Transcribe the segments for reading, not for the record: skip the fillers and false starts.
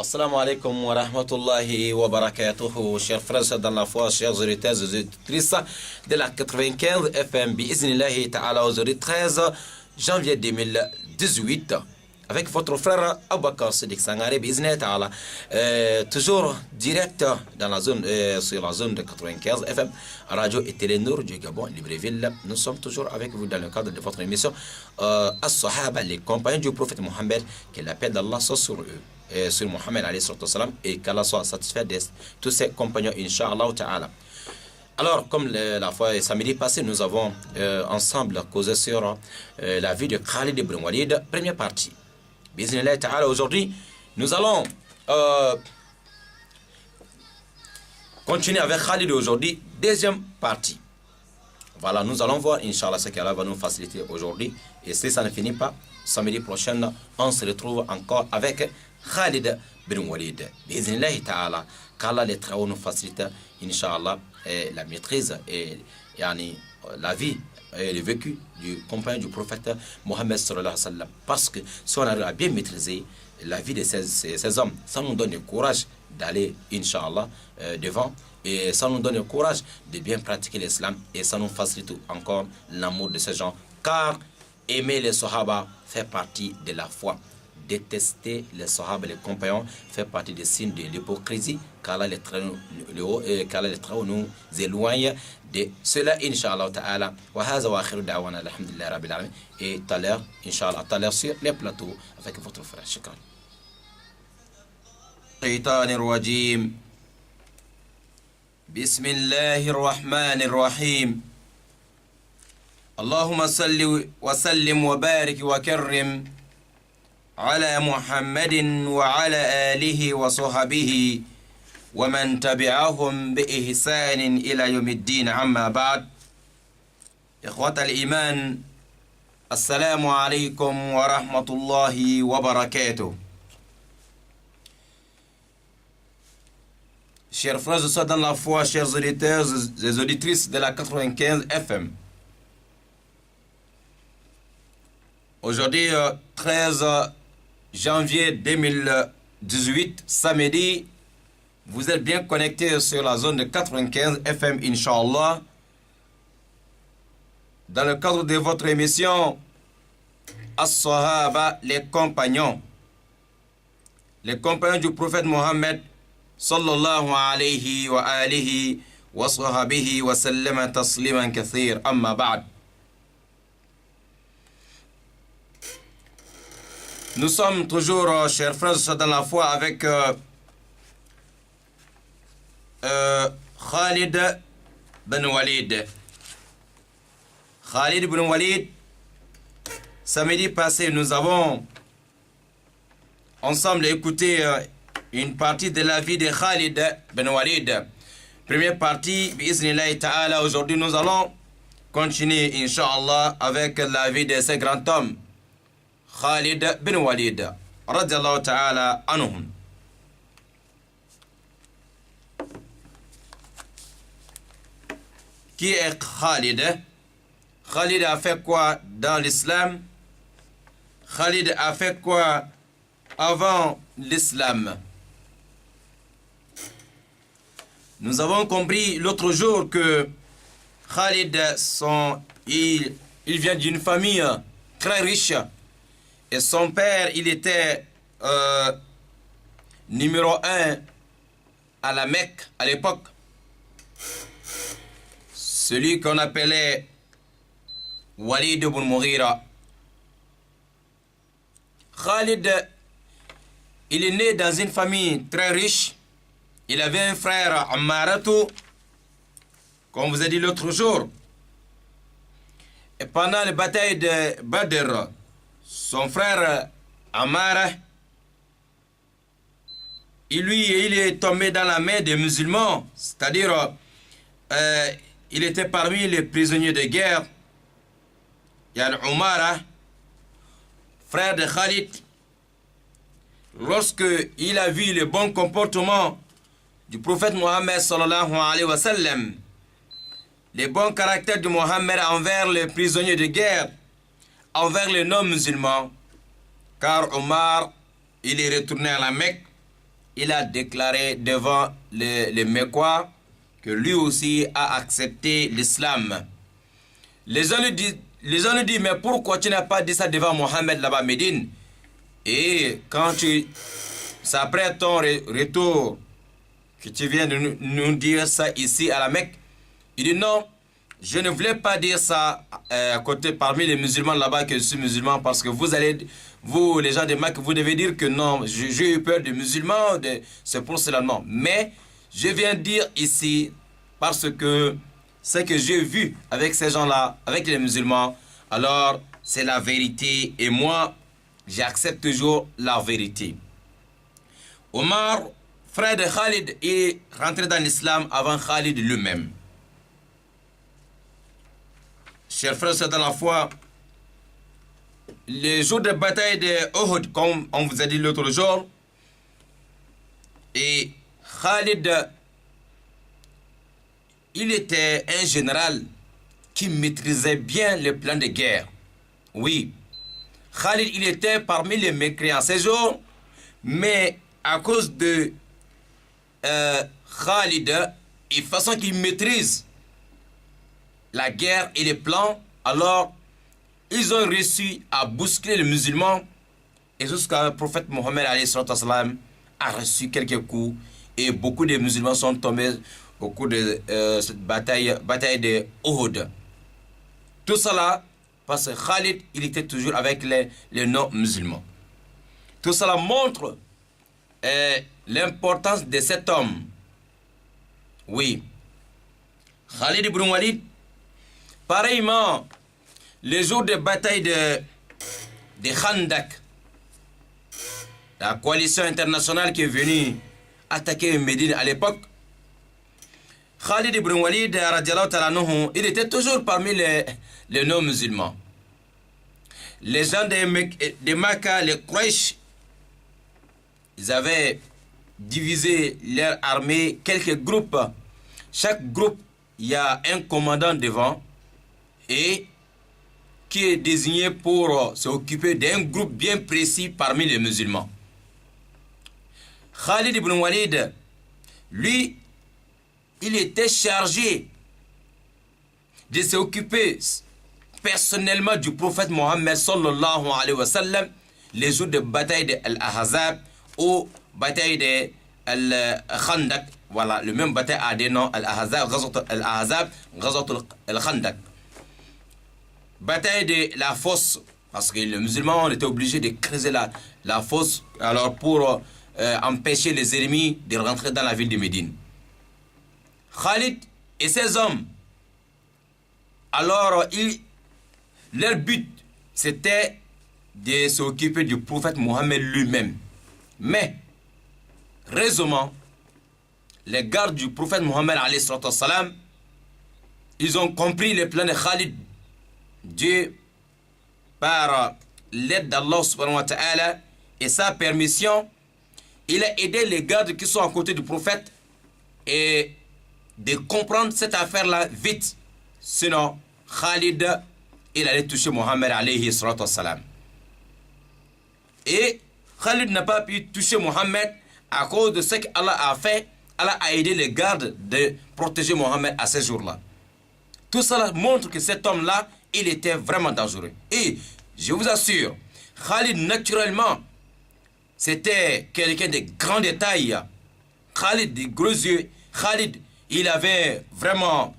Assalamu alaikum wa rahmatullahi wa barakatuh, chers frères dans la foi, chers auditeurs et auditrices de la 95 FM, bi'iznillahi ta'ala, aujourd'hui 13 janvier 2018, avec votre frère Aboubakar Siddiq Sangaré, bi'iznillahi ta'ala, toujours direct dans la zone, sur la zone de 95 FM, Radio et Télé Nour du Gabon, Libreville. Nous sommes toujours avec vous dans le cadre de votre émission As-Sahaba, les compagnons du prophète Mohammed, que la paix d'Allah soit sur eux. Sur Mohammed et qu'Allah soit satisfait de tous ses compagnons, Inch'Allah Ta'ala. Alors, comme la fois samedi passé, nous avons ensemble causé sur la vie de Khalid ibn Walid, première partie. Bismillah Ta'ala, aujourd'hui, nous allons continuer avec Khalid aujourd'hui, deuxième partie. Voilà, nous allons voir, Inch'Allah, ce qu'Allah va nous faciliter aujourd'hui. Et si ça ne finit pas, samedi prochain, on se retrouve encore avec Khalid ibn Walid. Bismillah ta'ala, qu'Allah les travaux nous facilite, Inch'Allah, la maîtrise et la vie et le vécu du compagnon du prophète Mohammed sallallahu alayhi wa sallam. Parce que si on arrive à bien maîtriser la vie de ces hommes, ça nous donne le courage d'aller, Inch'Allah, devant. Et ça nous donne le courage de bien pratiquer l'islam. Et ça nous facilite encore l'amour de ces gens. Car aimer les Sahaba fait partie de la foi. Détester les Sahaba, les compagnons, fait partie des signes de l'hypocrisie, car là les travaux nous éloignent de cela, Inch'Allah Ta'ala. Wa haza wa akhiru da'wana, alhamdulillah rabbil alamin. Et tout à l'heure, Inch'Allah, tout à l'heure sur les plateaux avec votre frère. Shukran. Shaitanir rajim. Bismillahir rahmanir rahim. Allahumma salli wa sallim wa barik wa karrim على محمد وعلى آله وصحبه ومن تبعهم بإحسان إلى يوم الدين. عما بعد، إخوة الإيمان، السلام عليكم ورحمة الله وبركاته. Chers frères et sœurs dans la foi, chers auditeurs et auditrices de la 95 FM, aujourd'hui 13 janvier 2018, samedi, vous êtes bien connectés sur la zone de 95 FM, Inch'Allah, dans le cadre de votre émission As-Sahaba, les compagnons du prophète Mohammed, sallallahu alayhi wa alihi wa sahbihi wa sallama tasliman kathir, amma ba'd. Nous sommes toujours, chers frères, dans la foi avec Khalid ibn Walid. Khalid ibn Walid, samedi passé, nous avons ensemble écouté une partie de la vie de Khalid ibn Walid. Première partie, bi'iznillahi ta'ala. Aujourd'hui, nous allons continuer, Inch'Allah, avec la vie de ce grand homme, Khalid bin Walid, radiallahu ta'ala anhum. Qui est Khalid? Khalid a fait quoi dans l'islam? Khalid a fait quoi avant l'islam? Nous avons compris l'autre jour que Khalid, il vient d'une famille très riche. Et son père, il était numéro 1 à la Mecque à l'époque. Celui qu'on appelait Walid ibn Mughira. Khalid, il est né dans une famille très riche. Il avait un frère, Ammaratu, comme vous a dit l'autre jour. Et pendant la bataille de Badr, son frère Ammar, il est tombé dans la main des musulmans, c'est-à-dire il était parmi les prisonniers de guerre. Il y a Umar, frère de Khalid, lorsque il a vu le bon comportement du prophète Mohammed sallallahu alayhi wa sallam, le bon caractère de Mohammed envers les prisonniers de guerre, envers les non-musulmans, car Omar, il est retourné à la Mecque il a déclaré devant les Mecquois que lui aussi a accepté l'islam. Les gens lui disent, mais pourquoi tu n'as pas dit ça devant Mohammed là-bas à Médine? Et quand c'est après ton retour que tu viens de nous dire ça ici à la Mecque, il dit non, je ne voulais pas dire ça à côté parmi les musulmans là-bas que je suis musulman, parce que vous les gens de Mecque, vous devez dire que non, j'ai eu peur des musulmans, c'est pour cela non. Mais je viens dire ici parce que ce que j'ai vu avec ces gens-là, avec les musulmans, alors c'est la vérité et moi, j'accepte toujours la vérité. Omar, frère de Khalid, est rentré dans l'islam avant Khalid lui-même. Chers frères, c'est dans la foi, les jours de bataille de Uhud, comme on vous a dit l'autre jour, et Khalid, il était un général qui maîtrisait bien les plans de guerre. Oui, Khalid, il était parmi les mécréants ces jours, mais à cause de Khalid, et façon qu'il maîtrise la guerre et les plans, alors ils ont réussi à bousculer les musulmans et jusqu'à le prophète Mohammed a reçu quelques coups et beaucoup de musulmans sont tombés au cours de cette bataille de Uhud. Tout cela parce que Khalid, il était toujours avec les non-musulmans. Tout cela montre l'importance de cet homme. Oui. Khalid ibn Walid, pareillement, les jours de bataille de Khandak, la coalition internationale qui est venue attaquer Médine à l'époque, Khalid ibn Walid, il était toujours parmi les non-musulmans. Les gens de Mecca, les Quraysh, ils avaient divisé leur armée, quelques groupes. Chaque groupe, il y a un commandant devant et qui est désigné pour s'occuper d'un groupe bien précis parmi les musulmans. Khalid ibn Walid, lui, il était chargé de s'occuper personnellement du prophète Mohammed sallallahu alayhi wa sallam les jours de bataille de Al-Ahzab ou bataille de Al-Khandak. Voilà, le même bataille a des noms, Al-Ahzab, Ghazwat Al-Khandak. Bataille de la fosse, parce que les musulmans ont été obligés de creuser la fosse alors pour empêcher les ennemis de rentrer dans la ville de Médine. Khalid et ses hommes, alors leur but c'était de s'occuper du prophète Mohammed lui-même. Mais, heureusement, les gardes du prophète Mohammed, ils ont compris les plans de Khalid. Dieu, par l'aide d'Allah subhanahu wa ta'ala et sa permission, il a aidé les gardes qui sont à côté du prophète et de comprendre cette affaire-là vite. Sinon, Khalid, il allait toucher Mohammed alayhi salatu wassalam. Et Khalid n'a pas pu toucher Mohammed à cause de ce qu'Allah a fait. Allah a aidé les gardes de protéger Mohammed à ces jours-là. Tout cela montre que cet homme-là, il était vraiment dangereux. Et je vous assure, Khalid, naturellement, c'était quelqu'un de grand détail. Khalid, de gros yeux. Khalid, il avait vraiment...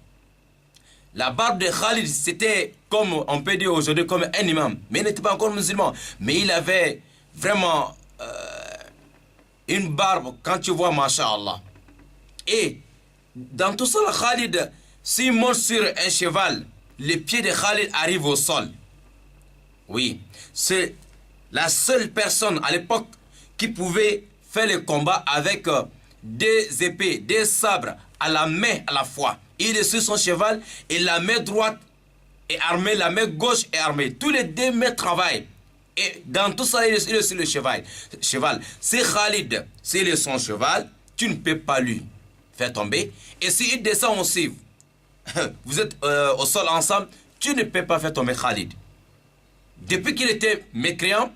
La barbe de Khalid, c'était comme, on peut dire aujourd'hui, comme un imam. Mais il n'était pas encore musulman. Mais il avait vraiment une barbe, quand tu vois, masha'Allah. Et dans tout ça, Khalid, s'il monte sur un cheval, les pieds de Khalid arrivent au sol. Oui, c'est la seule personne à l'époque qui pouvait faire le combat avec des épées, des sabres à la main à la fois. Il est sur son cheval et la main droite est armée, la main gauche est armée. Tous les deux mains travaillent. Et dans tout ça, il est sur le cheval. C'est Khalid, s'il est son cheval, tu ne peux pas lui faire tomber. Et s'il descend aussi, vous êtes au sol ensemble, tu ne peux pas faire tomber Khalid. Depuis qu'il était mécréant,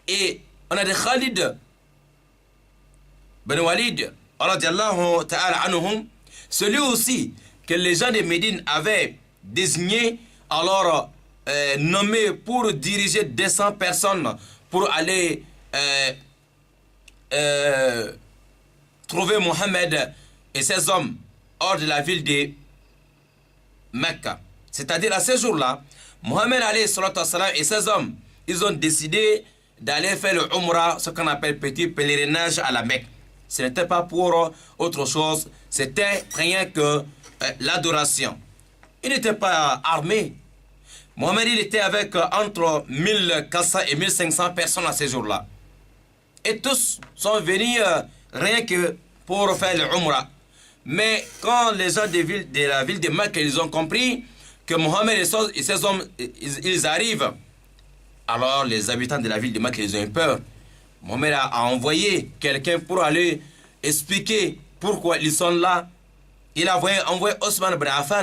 et on a des Khalid Ben Walid, radiallahu ta'ala anhum, celui aussi que les gens de Médine avaient désigné, alors nommé pour diriger 200 personnes pour aller trouver Mohammed et ses hommes hors de la ville de Mecca. C'est-à-dire à ce jour-là, Mohammed et ses hommes, ils ont décidé d'aller faire le Umrah, ce qu'on appelle petit pèlerinage à la Mecque. Ce n'était pas pour autre chose, c'était rien que l'adoration. Il n'était pas armé. Mohammed, il était avec entre 1400 et 1500 personnes à ce jour-là. Et tous sont venus rien que pour faire le Umrah. Mais quand les gens de la ville de Mecque, ils ont compris que Mohammed et ses hommes, ils arrivent, alors les habitants de la ville de Mecque, ils ont eu peur. Mohammed a envoyé quelqu'un pour aller expliquer pourquoi ils sont là. Il a envoyé Osman ibn Affan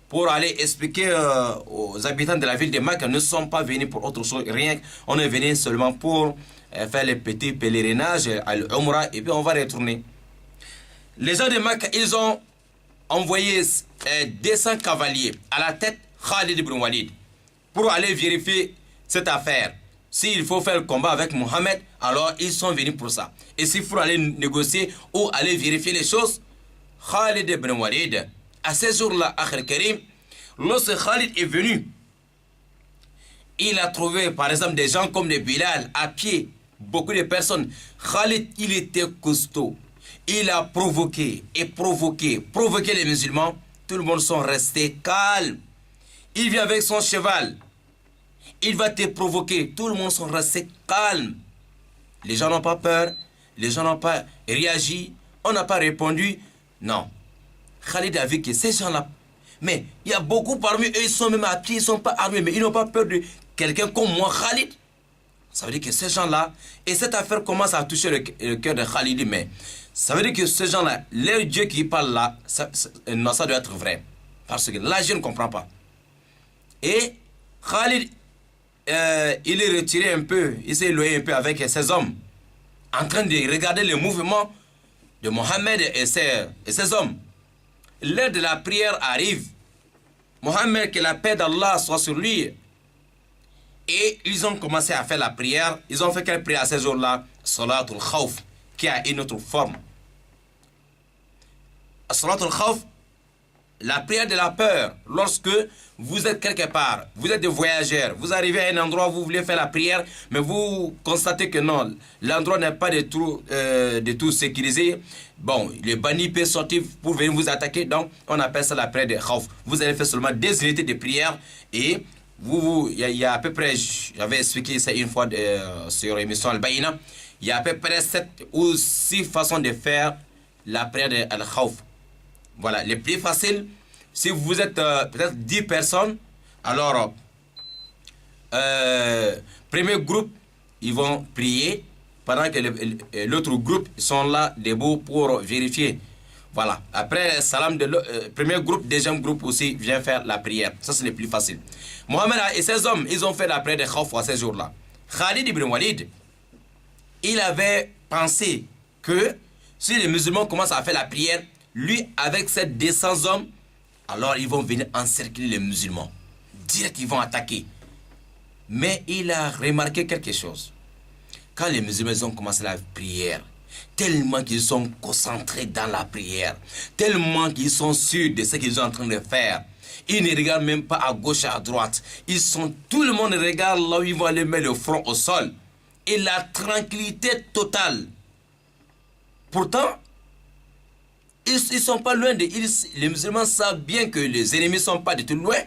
pour aller expliquer aux habitants de la ville de Mecque qu'ils ne sont pas venus pour autre chose, rien. On est venu seulement pour faire les petits pèlerinages à l'Umrah et puis on va retourner. Les gens de Mecque, ils ont envoyé 200 cavaliers à la tête Khalid ibn Walid pour aller vérifier cette affaire. S'il faut faire le combat avec Mohammed, alors ils sont venus pour ça. Et s'il faut aller négocier ou aller vérifier les choses, Khalid ibn Walid, à ce jour-là, Akhir Karim, lorsque Khalid est venu, il a trouvé par exemple des gens comme des Bilal à pied, beaucoup de personnes. Khalid, il était costaud. Il a provoqué les musulmans. Tout le monde sont restés calmes. Il vient avec son cheval. Il va te provoquer. Tout le monde sont restés calmes. Les gens n'ont pas peur. Les gens n'ont pas réagi. On n'a pas répondu. Non. Khalid a vu que ces gens-là... Mais il y a beaucoup parmi eux, ils sont même à pied, ils ne sont pas armés. Mais ils n'ont pas peur de quelqu'un comme moi, Khalid. Ça veut dire que ces gens-là... Et cette affaire commence à toucher le cœur de Khalid. Mais ça veut dire que ces gens-là, leur Dieu qui parle là, non, ça doit être vrai. Parce que là, je ne comprends pas. Et Khalid, il est retiré un peu, il s'est éloigné un peu avec ses hommes, en train de regarder le mouvement de Mohammed et ses hommes. L'heure de la prière arrive. Mohammed, que la paix d'Allah soit sur lui. Et ils ont commencé à faire la prière. Ils ont fait quelle prière à ce jour-là? Salatul Khawf, qui a une autre forme. Salatul Khawf, la prière de la peur. Lorsque vous êtes quelque part, vous êtes des voyageurs, vous arrivez à un endroit où vous voulez faire la prière, mais vous constatez que non, l'endroit n'est pas de tout sécurisé. Bon, le bandit peut sortir pour venir vous attaquer, donc on appelle ça la prière de Khawf. Vous allez faire seulement des unités de prière et il y a à peu près, j'avais expliqué ça une fois sur l'émission Al-Bayna, il y a à peu près 7 ou 6 façons de faire la prière de Al-Khawf. Voilà, le plus facile, si vous êtes peut-être 10 personnes, alors, premier groupe, ils vont prier, pendant que l'autre groupe sont là, debout pour vérifier. Voilà, après salam de premier groupe, deuxième groupe aussi vient faire la prière. Ça, c'est le plus facile. Mohammed et ses hommes, ils ont fait la prière de Khawf à ces jours-là. Khalid ibn Walid, il avait pensé que si les musulmans commencent à faire la prière, lui, avec ses 200 hommes, alors ils vont venir encercler les musulmans. Direct, ils vont attaquer. Mais il a remarqué quelque chose. Quand les musulmans ont commencé la prière, tellement qu'ils sont concentrés dans la prière, tellement qu'ils sont sûrs de ce qu'ils sont en train de faire, ils ne regardent même pas à gauche et à droite. Tout le monde regarde là où ils vont aller mettre le front au sol. Et la tranquillité totale. Pourtant, ils ne sont pas loin les musulmans savent bien que les ennemis ne sont pas du tout loin.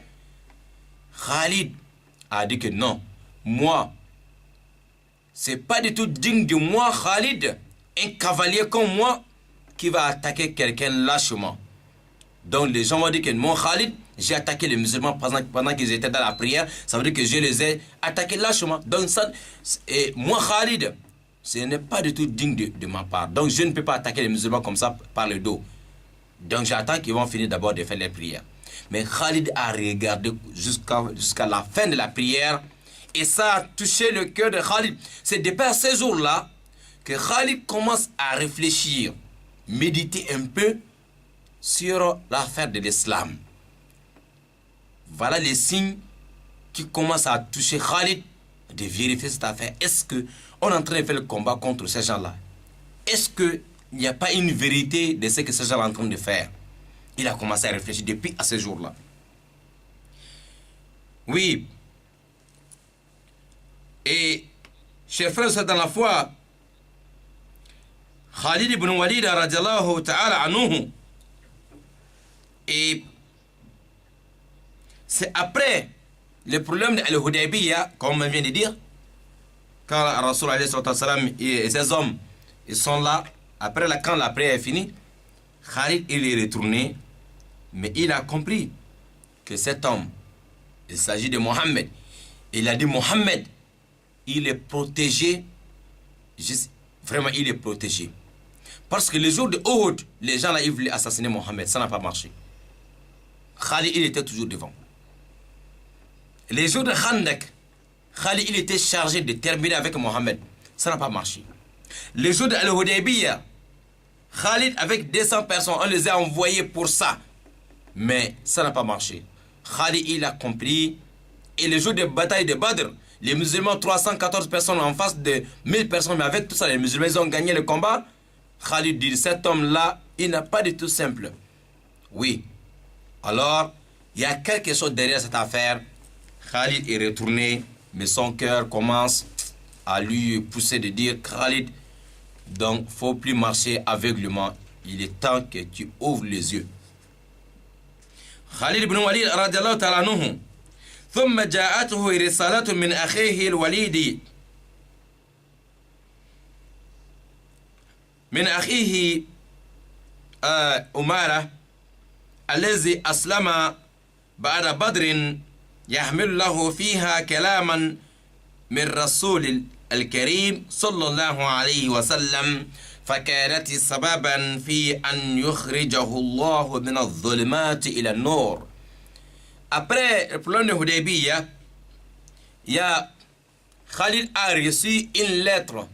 Khalid a dit que non, moi, c'est pas du tout digne de moi, Khalid, un cavalier comme moi, qui va attaquer quelqu'un lâchement. Donc les gens vont dire que moi, Khalid, j'ai attaqué les musulmans pendant qu'ils étaient dans la prière. Ça veut dire que je les ai attaqués lâchement. Donc ça, et moi, Khalid, ce n'est pas du tout digne de ma part. Donc je ne peux pas attaquer les musulmans comme ça par le dos. Donc j'attends qu'ils vont finir d'abord de faire les prières. Mais Khalid a regardé jusqu'à la fin de la prière. Et ça a touché le cœur de Khalid. C'est depuis ces jours-là que Khalid commence à réfléchir, méditer un peu sur l'affaire de l'islam. Voilà les signes qui commencent à toucher Khalid de vérifier cette affaire. Est-ce qu'on est en train de faire le combat contre ces gens-là? Est-ce qu'il n'y a pas une vérité de ce que ces gens sont en train de faire? Il a commencé à réfléchir depuis à ce jour-là. Oui. Et, chers frères, c'est dans la foi, Khalid ibn Walid radiallahu ta'ala anhu, et c'est après le problème de Al-Hudaybiyah, comme on vient de dire, quand Rasul et ses hommes ils sont là, après quand la prière est finie, Khalid il est retourné, mais il a compris que cet homme, il s'agit de Mohammed. Il a dit Mohammed, il est protégé, vraiment il est protégé. Parce que le jour de Uhud, les gens là ils voulaient assassiner Mohammed, ça n'a pas marché. Khalid il était toujours devant. Les jours de Khandak, Khalid il était chargé de terminer avec Mohammed, ça n'a pas marché. Les jours de Al-Hudaybiyah, Khalid avec 200 personnes, on les a envoyés pour ça. Mais ça n'a pas marché. Khalid il a compris. Et les jours de bataille de Badr, les musulmans, 314 personnes en face de 1000 personnes, mais avec tout ça, les musulmans ils ont gagné le combat. Khalid dit, cet homme-là, il n'a pas du tout simple. Oui. Alors, il y a quelque chose derrière cette affaire. Khalid est retourné, mais son cœur commence à lui pousser de dire, Khalid, donc, il ne faut plus marcher aveuglement. Il est temps que tu ouvres les yeux. Khalid ibn Walid radiallahu ta'ala anhu. ثم جاءته رسالة من أخيه الوليد من أخيه أمارة الذي أسلم بعد بدر يحمل له فيها كلاما من رسول الكريم صلى الله عليه وسلم فكانت سببا في أن يخرجه الله من الظلمات إلى النور. Après le problème de Hudaybiyah, Khalid a reçu une lettre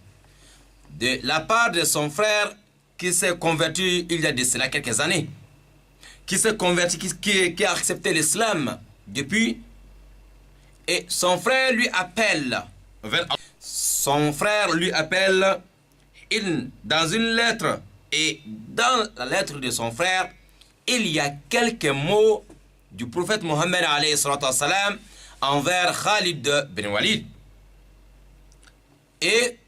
de la part de son frère qui s'est converti il y a de cela quelques années, qui s'est converti, qui a accepté l'islam depuis, et son frère lui appelle dans une lettre, et dans la lettre de son frère, il y a quelques mots du prophète Mohammed alayhi salatu wassalam envers Khalid bin Walid. Et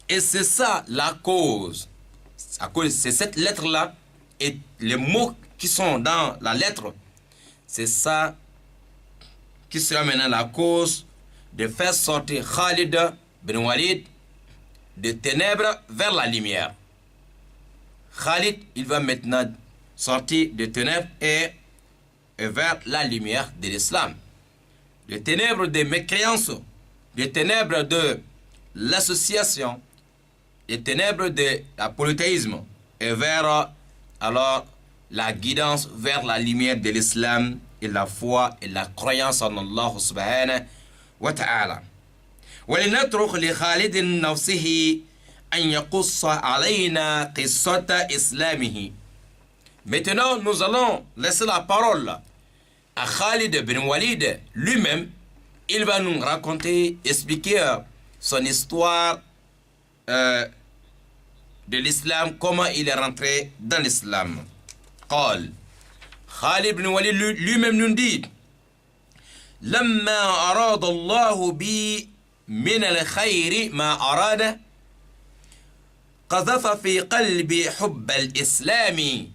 c'est ça la cause. C'est cette lettre-là et les mots qui sont dans la lettre, c'est ça qui sera maintenant la cause de faire sortir Khalid bin Walid des ténèbres vers la lumière. Khalid, il va maintenant sortir des ténèbres et vers la lumière de l'islam. Les ténèbres des mécréances, les ténèbres de l'association, les ténèbres de la polythéisme et vers alors la guidance vers la lumière de l'islam et la foi et la croyance en Allah subhanahu wa ta'ala. ولنترك لخالد نفسه أن يقص علينا قصة إسلامه. Maintenant, nous allons laisser la parole à Khalid bin Walid lui-même. Il va nous raconter, expliquer son histoire de l'islam, comment il est rentré dans l'islam. Khalid bin Walid lui-même nous dit لما أراد الله بي من الخير ما أراد قذف في قلبي حب الإسلام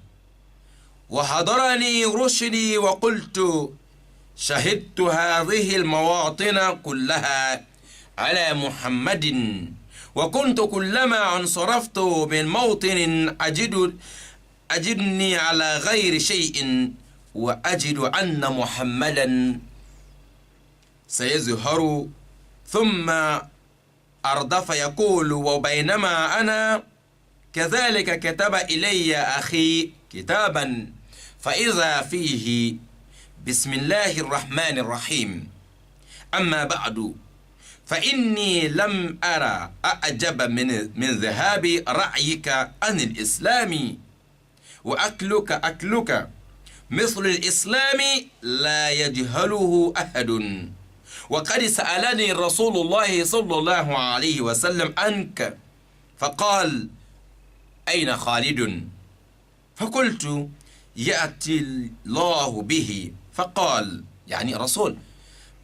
وحضرني رشدي وقلت شهدت هذه المواطن كلها على محمد وكنت كلما انصرفت من موطن أجدني على غير شيء وأجد أن محمدا سيظهر ثم أردف يقول وبينما أنا كذلك كتب إلي أخي كتابا فإذا فيه بسم الله الرحمن الرحيم أما بعد فإني لم أرى أعجب من ذهاب رأيك عن الإسلام أكلك مثل الإسلام لا يجهله أحد وقد سألني رسول الله صلى الله عليه وسلم عنك فقال أين خالد فقلت يأتي الله به فقال يعني رسول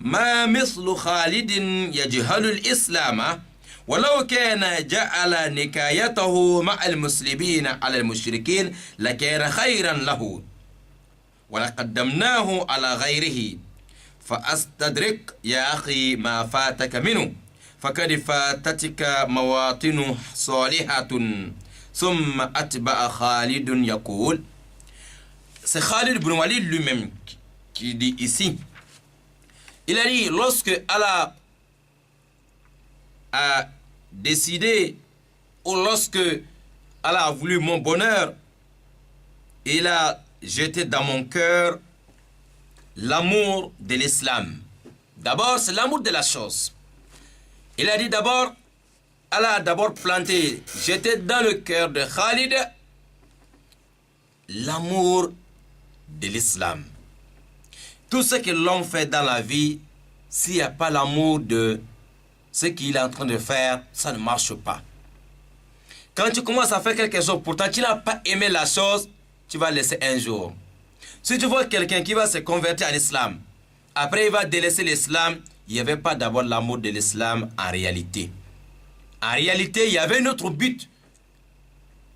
ما مثل خالد يجهل الإسلام ولو كان جعل نكايته مع المسلمين على المشركين لكان خيرا له ولقدمناه على غيره فأستدرك يا أخي ما فاتك منه فقد فاتتك مواطن صالحة ثم أتبع خالد يقول. C'est Khalid ibn Walid lui-même qui dit ici. Il a dit, lorsque Allah a décidé, ou lorsque Allah a voulu mon bonheur, il a jeté dans mon cœur l'amour de l'islam. D'abord, c'est l'amour de la chose. Il a dit d'abord, Allah a d'abord planté, jeté dans le cœur de Khalid l'amour de l'islam. Tout ce que l'homme fait dans la vie, s'il n'y a pas l'amour de ce qu'il est en train de faire, ça ne marche pas. Quand tu commences à faire quelque chose, pourtant tu n'as pas aimé la chose, tu vas laisser un jour. Si tu vois quelqu'un qui va se convertir en islam, après il va délaisser l'islam, il n'y avait pas d'abord l'amour de l'islam en réalité. En réalité, il y avait un autre but.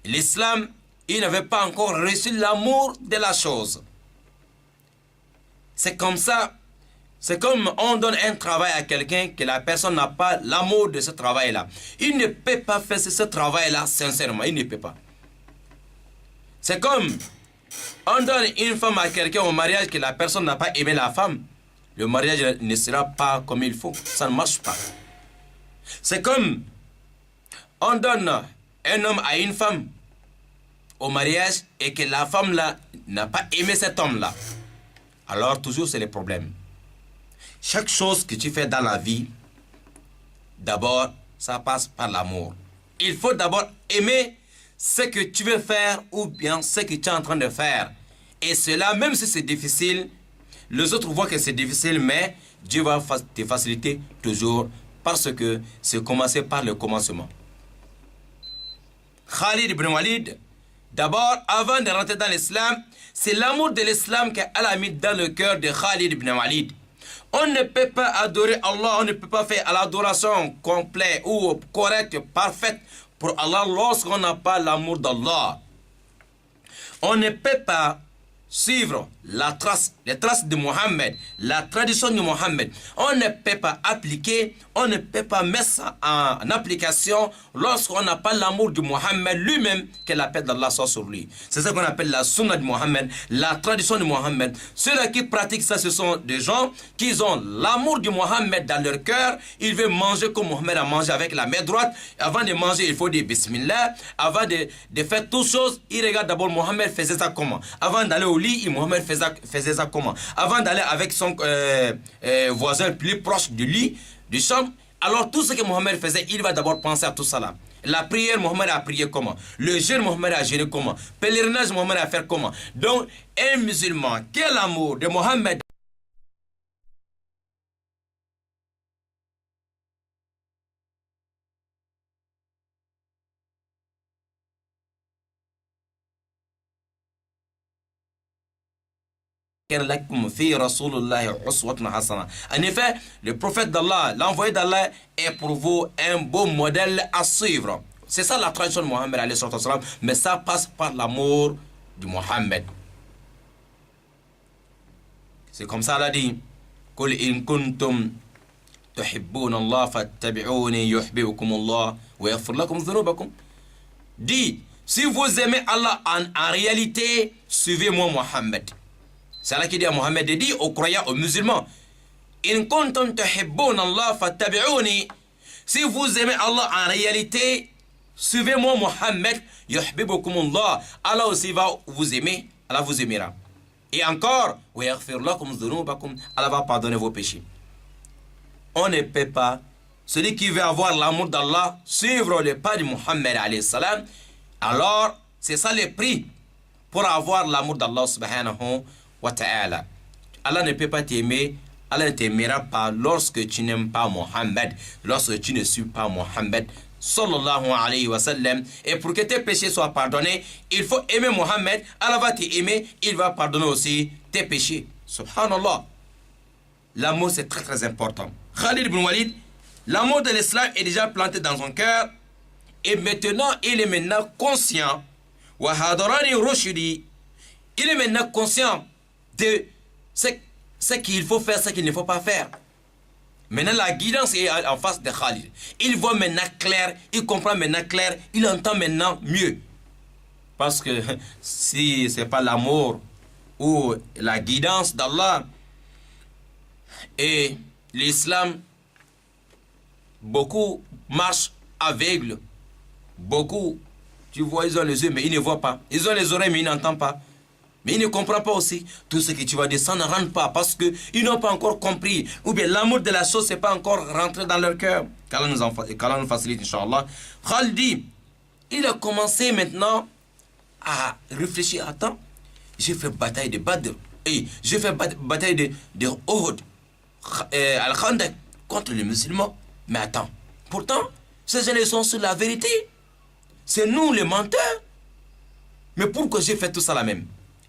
L'islam, il n'avait pas encore reçu l'amour de la chose. C'est comme ça, c'est comme on donne un travail à quelqu'un que la personne n'a pas l'amour de ce travail-là. Il ne peut pas faire ce travail-là sincèrement, il ne peut pas. C'est comme on donne une femme à quelqu'un au mariage que la personne n'a pas aimé la femme. Le mariage ne sera pas comme il faut, ça ne marche pas. C'est comme on donne un homme à une femme au mariage et que la femme là n'a pas aimé cet homme-là. Alors toujours c'est le problème. Chaque chose que tu fais dans la vie, d'abord, ça passe par l'amour. Il faut d'abord aimer ce que tu veux faire ou bien ce que tu es en train de faire. Et cela, même si c'est difficile, les autres voient que c'est difficile, mais Dieu va te faciliter toujours parce que c'est commencé par le commencement. Khalid ibn Walid, d'abord, avant de rentrer dans l'islam, c'est l'amour de l'islam qu'Allah a mis dans le cœur de Khalid ibn Walid. On ne peut pas adorer Allah, on ne peut pas faire l'adoration complète ou correcte, parfaite pour Allah lorsqu'on n'a pas l'amour d'Allah. On ne peut pas suivre les traces de Mohammed, la tradition de Mohammed. On ne peut pas appliquer, on ne peut pas mettre ça en application lorsqu'on n'a pas l'amour de Mohammed lui-même, que la paix d'Allah soit sur lui. C'est ça qu'on appelle la sunna de Mohammed, la tradition de Mohammed. Ceux-là qui pratiquent ça, ce sont des gens qui ont l'amour de Mohammed dans leur cœur. Ils veulent manger comme Mohammed a mangé avec la main droite. Avant de manger, il faut dire Bismillah. Avant de faire toutes choses, ils regardent d'abord Mohammed faisait ça comment. Avant d'aller au lit, Mohammed faisait ça comment. Avant d'aller avec son voisin plus proche de lui, du chambre, alors tout ce que Mohammed faisait, il va d'abord penser à tout ça là. La prière, Mohammed a prié comment? Le jeûne, Mohammed a jeûné comment? Pèlerinage, Mohammed a fait comment? Donc, un musulman, quel amour de Mohammed En effet, le prophète d'Allah, l'envoyé d'Allah, est pour vous un beau modèle à suivre. C'est ça la tradition de Mohammed, mais ça passe par l'amour de Mohammed. C'est comme ça, Allah dit, Qul in kuntum tuhibbuna Allah fattabi'uni yuhibbukum Allah wa yaghfir lakum dhunubakum. Dis, si vous aimez Allah en réalité, suivez-moi Mohammed. C'est Allah qui dit à Mohammed, dit aux croyants, aux musulmans, In kuntum tuhibbuna Allah fattabi'uni. Si vous aimez Allah en réalité, suivez-moi Mohammed, yuhibbukum Allah. Allah aussi va vous aimer, Allah vous aimera. Et encore, wa yaghfir lakum dhunubakum. Allah va pardonner vos péchés. On ne peut pas celui qui veut avoir l'amour d'Allah, suivre le pas de Muhammad alayhi salam, alors c'est ça le prix pour avoir l'amour d'Allah subhanahu wa ta'ala. Allah ne peut pas t'aimer, Allah ne t'aimera pas lorsque tu n'aimes pas Muhammad, lorsque tu ne suis pas Muhammad sallallahu alayhi wa sallam. Et pour que tes péchés soient pardonnés, il faut aimer Muhammad. Allah va t'aimer, il va pardonner aussi tes péchés. Subhanallah. L'amour c'est très très important. Khalid ibn Walid, l'amour de l'islam est déjà planté dans son cœur. Et maintenant, il est maintenant conscient. Wa hadarani rushdi. Il est maintenant conscient de ce qu'il faut faire, ce qu'il ne faut pas faire. Maintenant, la guidance est en face de Khalid. Il voit maintenant clair, il comprend maintenant clair, il entend maintenant mieux. Parce que si ce n'est pas l'amour ou la guidance d'Allah et l'islam, beaucoup marchent aveugles. Beaucoup, tu vois, ils ont les yeux, mais ils ne voient pas. Ils ont les oreilles, mais ils n'entendent pas. Mais ils ne comprennent pas aussi. Tout ce que tu vas dire, ça ne rentre pas parce qu'ils n'ont pas encore compris. Ou bien l'amour de la chose n'est pas encore rentré dans leur cœur. Qu'Allah nous facilite, Inch'Allah. Khalid, il a commencé maintenant à réfléchir. Attends, j'ai fait bataille de Badr. Et j'ai fait bataille de Uhud. Al-Khandaq contre les musulmans. Mais attends, pourtant, ces gens sont sur la vérité. C'est nous les menteurs. Mais pourquoi j'ai fait tout ça là même?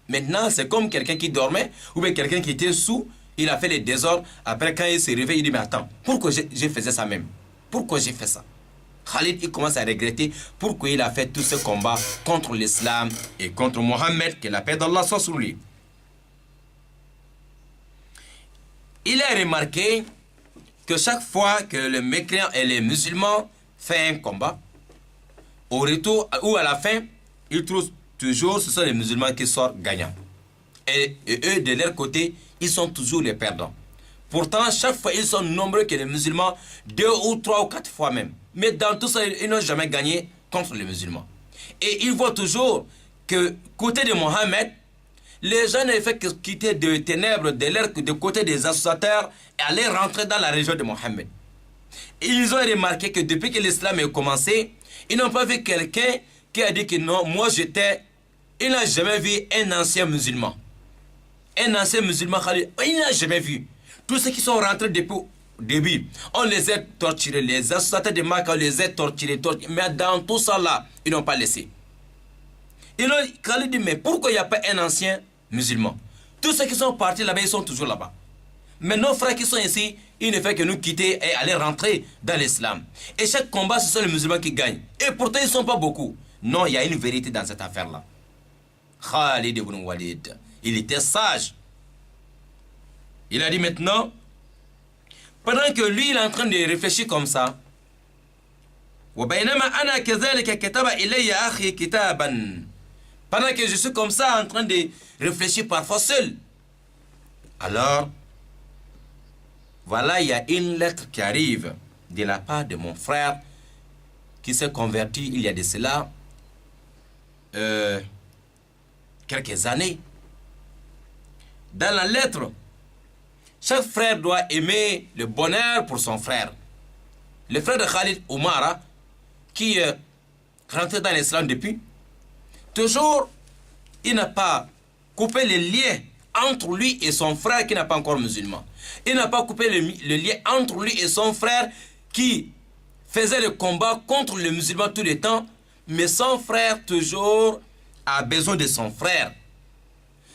Maintenant, c'est comme quelqu'un qui dormait ou bien quelqu'un qui était sous, il a fait les désordres. Après, quand il s'est réveillé, il dit, mais attends, pourquoi j'ai fait ça même? Pourquoi j'ai fait ça? Khalid, il commence à regretter pourquoi il a fait tout ce combat contre l'islam et contre Mohammed, que la paix d'Allah soit sur lui. Il a remarqué que chaque fois que le mécréant et les musulmans font un combat, au retour ou à la fin, ils trouvent toujours, ce sont les musulmans qui sortent gagnants. Et eux, de leur côté, ils sont toujours les perdants. Pourtant, chaque fois, ils sont nombreux que les musulmans, 2 ou 3 ou 4 fois même. Mais dans tout ça, ils n'ont jamais gagné contre les musulmans. Et ils voient toujours que, côté de Mohammed, les gens n'avaient fait que quitter de ténèbres de côté des associateurs et aller rentrer dans la région de Mohammed. Et ils ont remarqué que depuis que l'islam a commencé, ils n'ont pas vu quelqu'un qui a dit que non, moi j'étais... Il n'a jamais vu un ancien musulman. Un ancien musulman, il n'a jamais vu. Tous ceux qui sont rentrés depuis le début, on les a torturés. Les associateurs de Makkah, on les a torturés. Mais dans tout ça là, ils n'ont pas laissé. Et là, Khalid dit, mais pourquoi il n'y a pas un ancien musulman? Tous ceux qui sont partis là-bas, ils sont toujours là-bas. Mais nos frères qui sont ici, ils ne font que nous quitter et aller rentrer dans l'islam. Et chaque combat, ce sont les musulmans qui gagnent. Et pourtant, ils ne sont pas beaucoup. Non, il y a une vérité dans cette affaire-là. Khalid ibn Walid, il était sage. Il a dit maintenant, pendant que lui, il est en train de réfléchir comme ça, pendant que je suis comme ça en train de réfléchir parfois seul, alors, voilà, il y a une lettre qui arrive de la part de mon frère qui s'est converti il y a de cela quelques années. Dans la lettre, chaque frère doit aimer le bonheur pour son frère. Le frère de Khalid Oumara, qui est rentré dans l'islam depuis, toujours, il n'a pas coupé les liens entre lui et son frère qui n'est pas encore musulman. Il n'a pas coupé le lien entre lui et son frère qui faisait le combat contre les musulmans tout le temps, mais son frère toujours a besoin de son frère.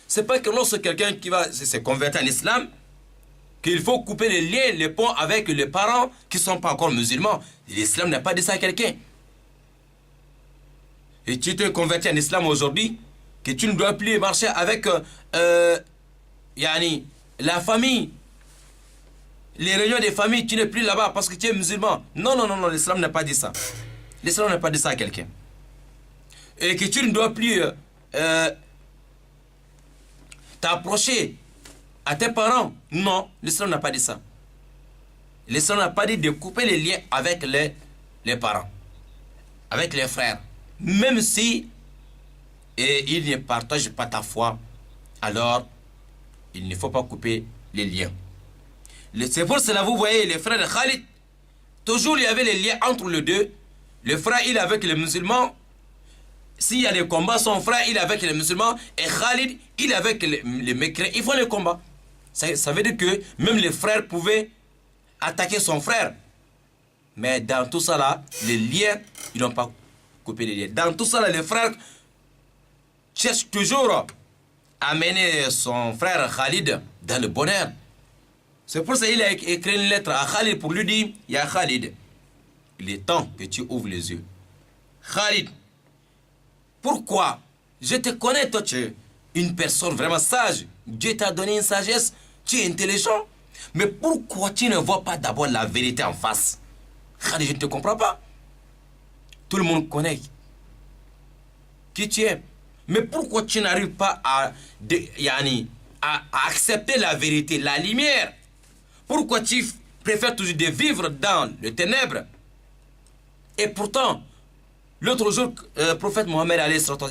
C'est pas que lorsque quelqu'un qui va se convertir en islam, qu'il faut couper les liens, les ponts avec les parents qui ne sont pas encore musulmans. L'islam n'a pas dit ça à quelqu'un. Et tu te convertis en islam aujourd'hui, que tu ne dois plus marcher avec la famille, les réunions des familles, tu n'es plus là-bas parce que tu es musulman. Non, non, non, non, l'islam n'a pas dit ça. L'islam n'a pas dit ça à quelqu'un. Et que tu ne dois plus t'approcher à tes parents. Non, l'islam n'a pas dit ça. L'islam n'a pas dit de couper les liens avec les parents, avec les frères. Même si ils ne partagent pas ta foi, alors il ne faut pas couper les liens. C'est pour cela, vous voyez, les frères de Khalid, Toujours il y avait les liens entre les deux. Le frère, il est avec les musulmans. S'il y a des combats, son frère, il est avec les musulmans. Et Khalid, il est avec les mécréants. Ils font les combats. Ça veut dire que même les frères pouvaient attaquer son frère. Mais dans tout ça là, les liens, ils n'ont pas coupé les liens. Dans tout ça là, les frères cherchent toujours à mener son frère Khalid dans le bonheur. C'est pour ça qu'il a écrit une lettre à Khalid pour lui dire, ya Khalid, il est temps que tu ouvres les yeux. Khalid, pourquoi? Je te connais, toi, tu es une personne vraiment sage. Dieu t'a donné une sagesse, tu es intelligent. Mais pourquoi tu ne vois pas d'abord la vérité en face? Khalid, je ne te comprends pas. Tout le monde connaît qui tu es. Mais pourquoi tu n'arrives pas à accepter la vérité, la lumière? Pourquoi tu préfères toujours de vivre dans les ténèbres? Et pourtant, l'autre jour, le prophète Mohammed,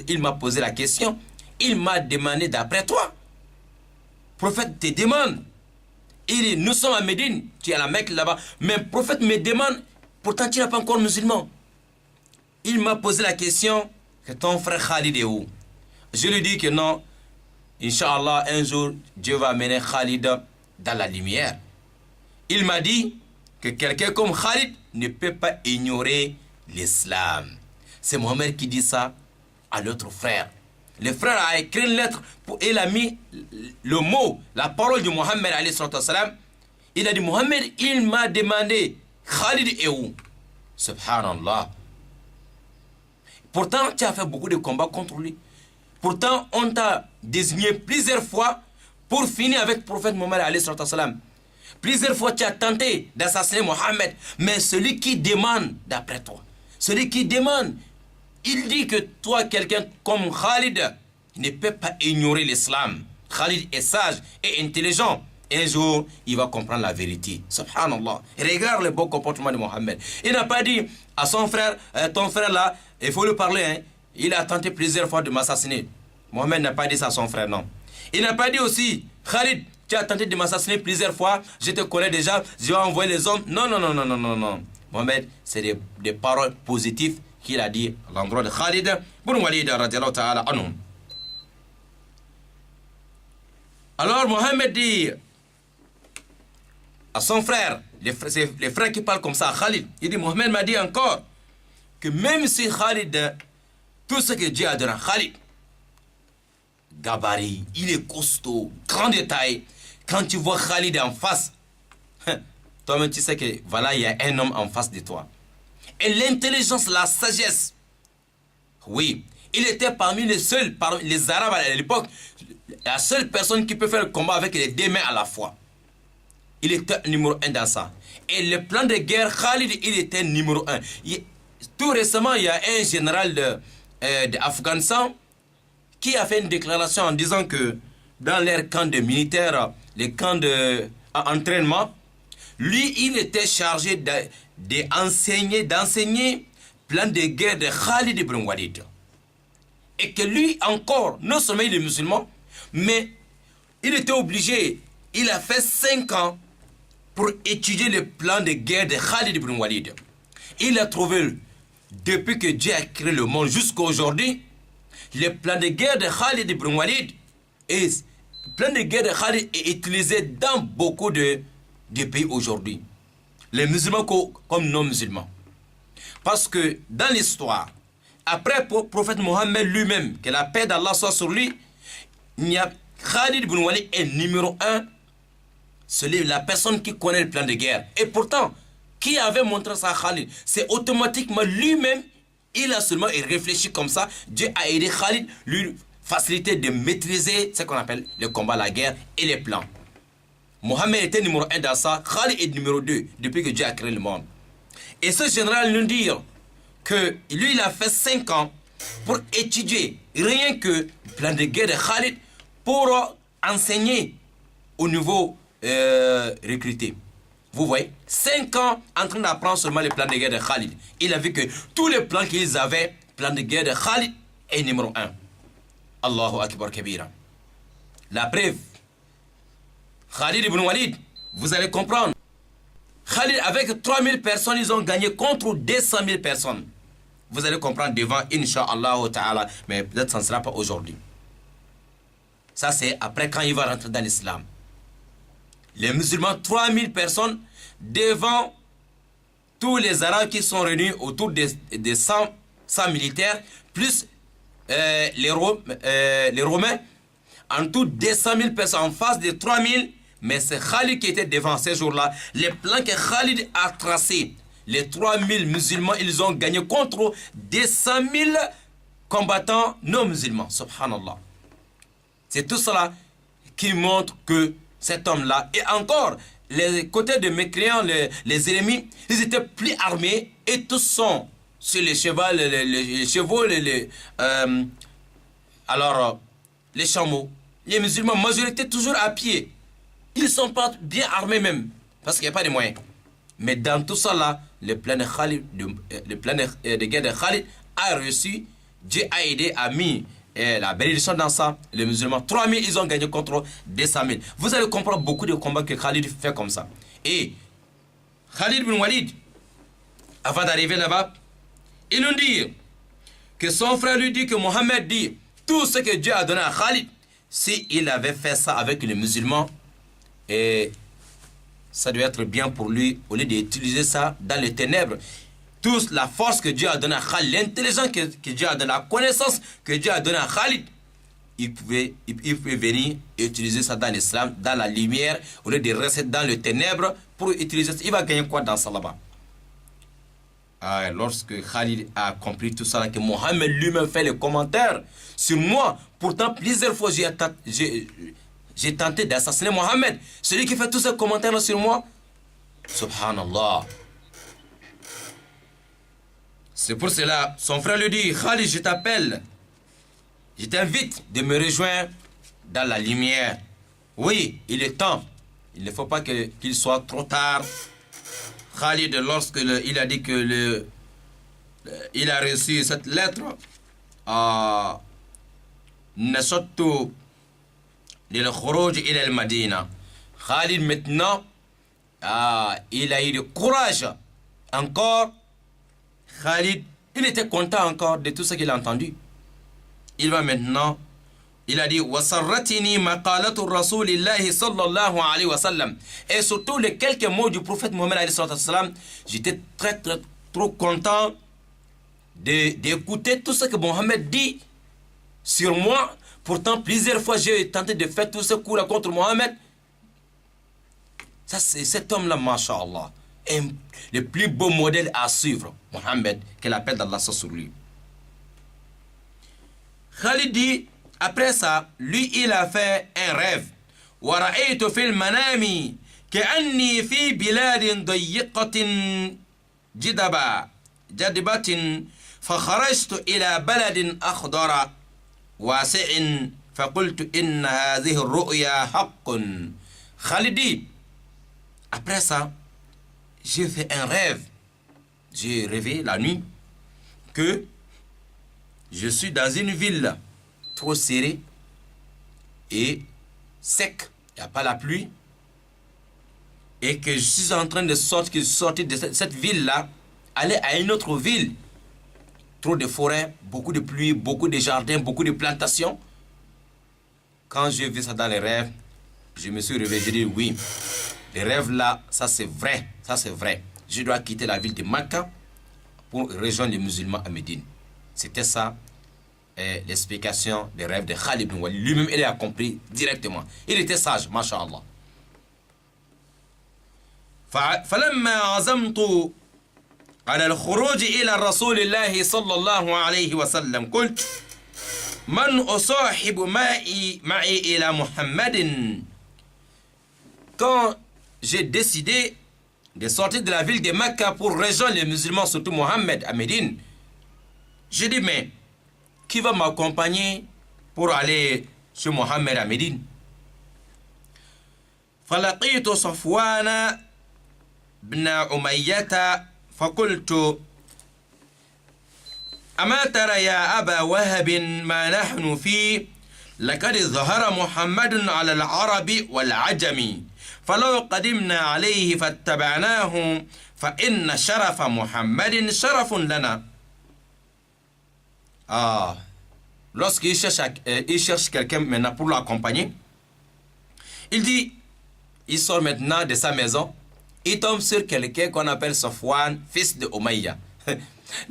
il m'a posé la question. Il m'a demandé d'après toi. Le prophète te demande. Il dit, nous sommes à Médine, tu es à la Mecque là-bas. Mais le prophète me demande, pourtant tu n'es pas encore musulman. Il m'a posé la question, que ton frère Khalid est où? Je lui dis que non, Inch'Allah, un jour, Dieu va amener Khalid dans la lumière. Il m'a dit que quelqu'un comme Khalid ne peut pas ignorer l'islam. C'est Mohammed qui dit ça à l'autre frère. Le frère a écrit une lettre et il a mis le mot, la parole de Mohammed alayhi salam. Il a dit, Mohammed, il m'a demandé, Khalid est où? Subhanallah. Pourtant, tu as fait beaucoup de combats contre lui. Pourtant, on t'a désigné plusieurs fois pour finir avec le prophète Mohammed alayhi salam. Plusieurs fois, tu as tenté d'assassiner Mohammed. Mais celui qui demande, d'après toi, celui qui demande, il dit que toi, quelqu'un comme Khalid, ne peut pas ignorer l'islam. Khalid est sage et intelligent. Un jour, il va comprendre la vérité. Subhanallah. Regarde le bon comportement de Mohammed. Il n'a pas dit à son frère, ton frère là, il faut lui parler. Hein. Il a tenté plusieurs fois de m'assassiner. Mohammed n'a pas dit ça à son frère, non. Il n'a pas dit aussi, Khalid, tu as tenté de m'assassiner plusieurs fois, je te connais déjà, je vais envoyer les hommes. Non, non, non, non, non, non, non. Mohammed, c'est des paroles positives qu'il a dit à l'endroit de Khalid ibn Walid radiallahu ta'ala anhu. Alors Mohammed dit à son frère, les frères qui parlent comme ça à Khalid, il dit, Mohammed m'a dit encore que même si Khalid, tout ce que Dieu a donné à Khalid, gabarit, il est costaud, grand détail, quand tu vois Khalid en face, toi-même tu sais que voilà, il y a un homme en face de toi. Et l'intelligence, la sagesse, oui, il était parmi les seuls, parmi les Arabes à l'époque, la seule personne qui peut faire le combat avec les deux mains à la fois. Il était numéro 1 dans ça. Et le plan de guerre, Khalid, il était numéro 1. Tout récemment, il y a un général d'Afghanistan qui a fait une déclaration en disant que dans leur camp de militaires, les camps d'entraînement, lui, il était chargé d'enseigner plan de guerre de Khalid ibn Walid. Et que lui encore, non seulement il est musulman, mais il était obligé, il a fait 5 ans pour étudier le plan de guerre de Khalid ibn Walid. Il a trouvé, depuis que Dieu a créé le monde jusqu'à aujourd'hui, le plan de guerre de Khalid ibn Walid, et le plan de guerre de Khalid est utilisé dans beaucoup de pays aujourd'hui. Les musulmans comme non-musulmans. Parce que dans l'histoire, après le prophète Mohammed lui-même, que la paix d'Allah soit sur lui, Khalid ibn Walid est numéro 1, c'est la personne qui connaît le plan de guerre. Et pourtant, qui avait montré ça à Khalid? C'est automatiquement lui-même, il a seulement réfléchi comme ça. Dieu a aidé Khalid, lui faciliter de maîtriser ce qu'on appelle le combat, la guerre et les plans. Mohammed était numéro 1 dans ça, Khalid est numéro 2 depuis que Dieu a créé le monde. Et ce général nous dit que lui, il a fait 5 ans pour étudier rien que le plan de guerre de Khalid pour enseigner au niveau recruté. Vous voyez, 5 ans en train d'apprendre seulement le plan de guerre de Khalid. Il a vu que tous les plans qu'ils avaient, plan de guerre de Khalid est numéro 1. Allahu Akbar Kabira. La preuve, Khalid ibn Walid, vous allez comprendre. Khalid, avec 3000 personnes, ils ont gagné contre 200 000 personnes. Vous allez comprendre devant, Inch'Allah ta'ala, mais peut-être ça ne sera pas aujourd'hui. Ça, c'est après quand il va rentrer dans l'islam. Les musulmans, 3000 personnes devant tous les Arabes qui sont réunis autour des 100 militaires, plus les Romains, en tout 200 000 personnes en face des 3000, mais c'est Khalid qui était devant ces jours-là. Les plans que Khalid a tracés, les 3000 musulmans, ils ont gagné contre 200 000 combattants non musulmans. Subhanallah. C'est tout cela qui montre que cet homme-là, et encore, les côtés de mécréants, les ennemis, ils étaient plus armés et tous sont sur les chevaux, les chevaux, les chameaux. Les musulmans, majorité toujours à pied. Ils ne sont pas bien armés même, parce qu'il n'y a pas de moyens. Mais dans tout ça là, le plan de guerre de Khalid a reçu, Dieu a aidé, a mis la bénédiction dans ça. Les musulmans, 3000, ils ont gagné contre 200 000. Vous allez comprendre beaucoup de combats que Khalid fait comme ça. Et Khalid bin Walid, avant d'arriver là-bas, il nous dit que son frère lui dit que Mohammed dit tout ce que Dieu a donné à Khalid, s'il avait fait ça avec les musulmans, et ça doit être bien pour lui, au lieu d'utiliser ça dans les ténèbres. Toute la force que Dieu a donnée à Khalid, l'intelligence que Dieu a donnée, la connaissance que Dieu a donnée à Khalid, il pouvait venir et utiliser ça dans l'islam, dans la lumière, au lieu de rester dans les ténèbres pour utiliser ça. Il va gagner quoi dans ça là-bas? Lorsque Khalid a compris tout ça, que Mohammed lui-même fait les commentaires sur moi, pourtant plusieurs fois j'ai tenté d'assassiner Mohammed, celui qui fait tous ces commentaires sur moi, subhanallah. C'est pour cela, son frère lui dit, Khalid, je t'appelle, je t'invite de me rejoindre dans la lumière. Oui, il est temps, il ne faut pas qu'il soit trop tard. Khalid, lorsqu'il a dit que il a reçu cette lettre, Nasottu lil khuruj ila al-Madina. Khalid maintenant, il a eu le courage encore. Khalid, il était content encore de tout ce qu'il a entendu. Il va maintenant, il a dit wasarratini maqalatu rasulillahi sallallahu alayhi wa sallam. Et surtout les quelques mots du prophète Mohammed alayhi wa sallam, j'étais trop content d'écouter tout ce que Mohammed dit sur moi. Pourtant plusieurs fois j'ai tenté de faire tout ce coup-là contre Mohammed. Ça c'est cet homme-là, masha'Allah, le plus beau modèle à suivre, Mohammed, que l'appel d'Allah sur lui. Khalid dit, après ça, lui il a fait un rêve. وَرَأَيْتُ فِي الْمَنَامِ كَأَنِّي فِي بِلَادٍ ضَيِّقَةٍ جَدْبَةٍ فَخَرَجْتُ إِلَى بَلَدٍ أَخْضَرَ وَاسِعٍ فَقُلْتُ إِنَّ هَذِهِ الرُّؤْيَا حَقٌّ. Khalid dit, après ça, j'ai fait un rêve. J'ai rêvé la nuit que je suis dans une ville trop serrée et sec, il n'y a pas la pluie, et que je suis en train de sortir de cette ville-là, aller à une autre ville. Trop de forêts, beaucoup de pluie, beaucoup de jardins, beaucoup de plantations. Quand j'ai vu ça dans les rêves, je me suis réveillé, j'ai dit oui, les rêves là, ça c'est vrai, ça c'est vrai. Je dois quitter la ville de Makka pour rejoindre les musulmans à Médine. C'était ça l'explication des rêves de Khalid bin Walid. Lui-même, il a compris directement. Il était sage, masha'Allah. فلما عزمت على الخروج إلى رسول الله صلى الله عليه وسلم قلت من أصاحب معي إلى محمد. Quand j'ai décidé de sortir de la ville de Mecca pour rejoindre les musulmans, surtout Mohammed à Médine, j'ai dit, mais qui va m'accompagner pour aller chez Mohammed à Médine? فلقيت صفوان بن أمية فقلت أما ترى يا أبا وهب ما نحن فيه لقد ظهر محمد على العرب والعجم فلو قدمنا عليه فاتبعناه فإن شرف محمد شرف لنا. Ah, lorsqu'il cherche quelqu'un maintenant pour l'accompagner, il dit, il sort maintenant de sa maison, il tombe sur quelqu'un qu'on appelle Safwan, fils de Umayya.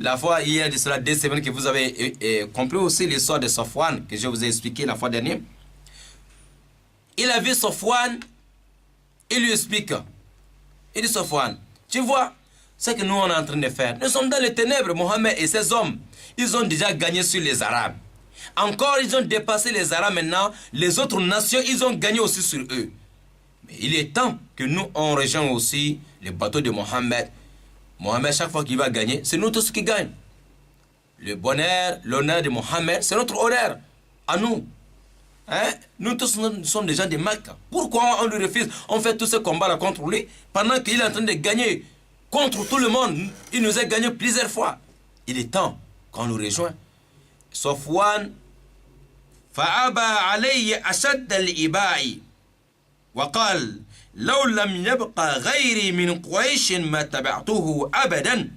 La fois, il y a de cela 2 semaines que vous avez compris aussi l'histoire de Safwan, que je vous ai expliqué la fois dernière. Il a vu Safwan, il lui explique. Il dit, Safwan, tu vois, ce que nous on est en train de faire, nous sommes dans les ténèbres, Mohammed et ses hommes, ils ont déjà gagné sur les Arabes. Encore, ils ont dépassé les Arabes maintenant, les autres nations, ils ont gagné aussi sur eux. Mais il est temps que nous, on rejoigne aussi les bateaux de Mohammed. Mohammed, chaque fois qu'il va gagner, c'est nous tous qui gagnent. Le bonheur, l'honneur de Mohammed, c'est notre honneur à nous. Hein? Nous tous, nous sommes des gens de Mecca. Pourquoi on lui refuse? On fait tous ce combat-là contre lui pendant qu'il est en train de gagner contre tout le monde. Il nous a gagné plusieurs fois. Il est temps qu'on nous rejoigne. Safwan فأبى علي أشد الإباء وقال لو لم يبقى غيري من قريش ما تبعته أبدا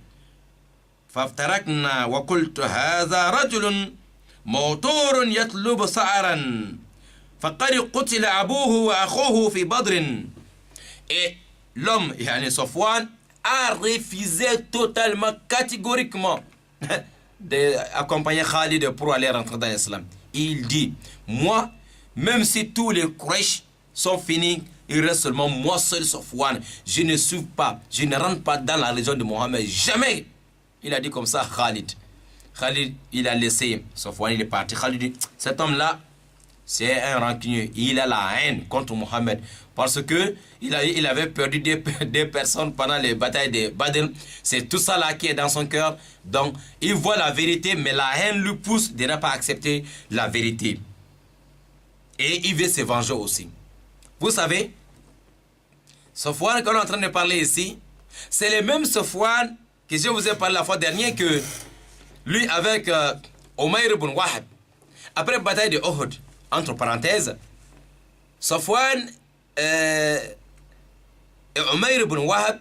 فافترقنا وقلت هذا رجل موتور يطلب سعرا فقد قتل أبوه وأخوه في بدر. Et l'homme, yani Safwan, a refusé totalement, catégoriquement d'accompagner Khalid pour aller rentrer dans l'islam. Il dit, moi, même si tous les Quraysh sont finis, il reste seulement moi seul, Safwan. Je ne suis pas, je ne rentre pas dans la religion de Mohammed. Jamais. Il a dit comme ça, Khalid. Khalid, il a laissé Safwan, il est parti. Khalid dit, cet homme-là, c'est un rancunier. Il a la haine contre Mohammed. Parce que il avait perdu des personnes pendant les batailles de Badr. C'est tout ça là qui est dans son cœur. Donc, il voit la vérité, mais la haine lui pousse de ne pas accepter la vérité. Et il veut se venger aussi. Vous savez, Safwan qu'on est en train de parler ici, c'est le même Safwan que je vous ai parlé la fois dernière, que lui avec Umayr ibn Wahab, après la bataille de Uhud, entre parenthèses, Safwan et Umayr ibn Wahab,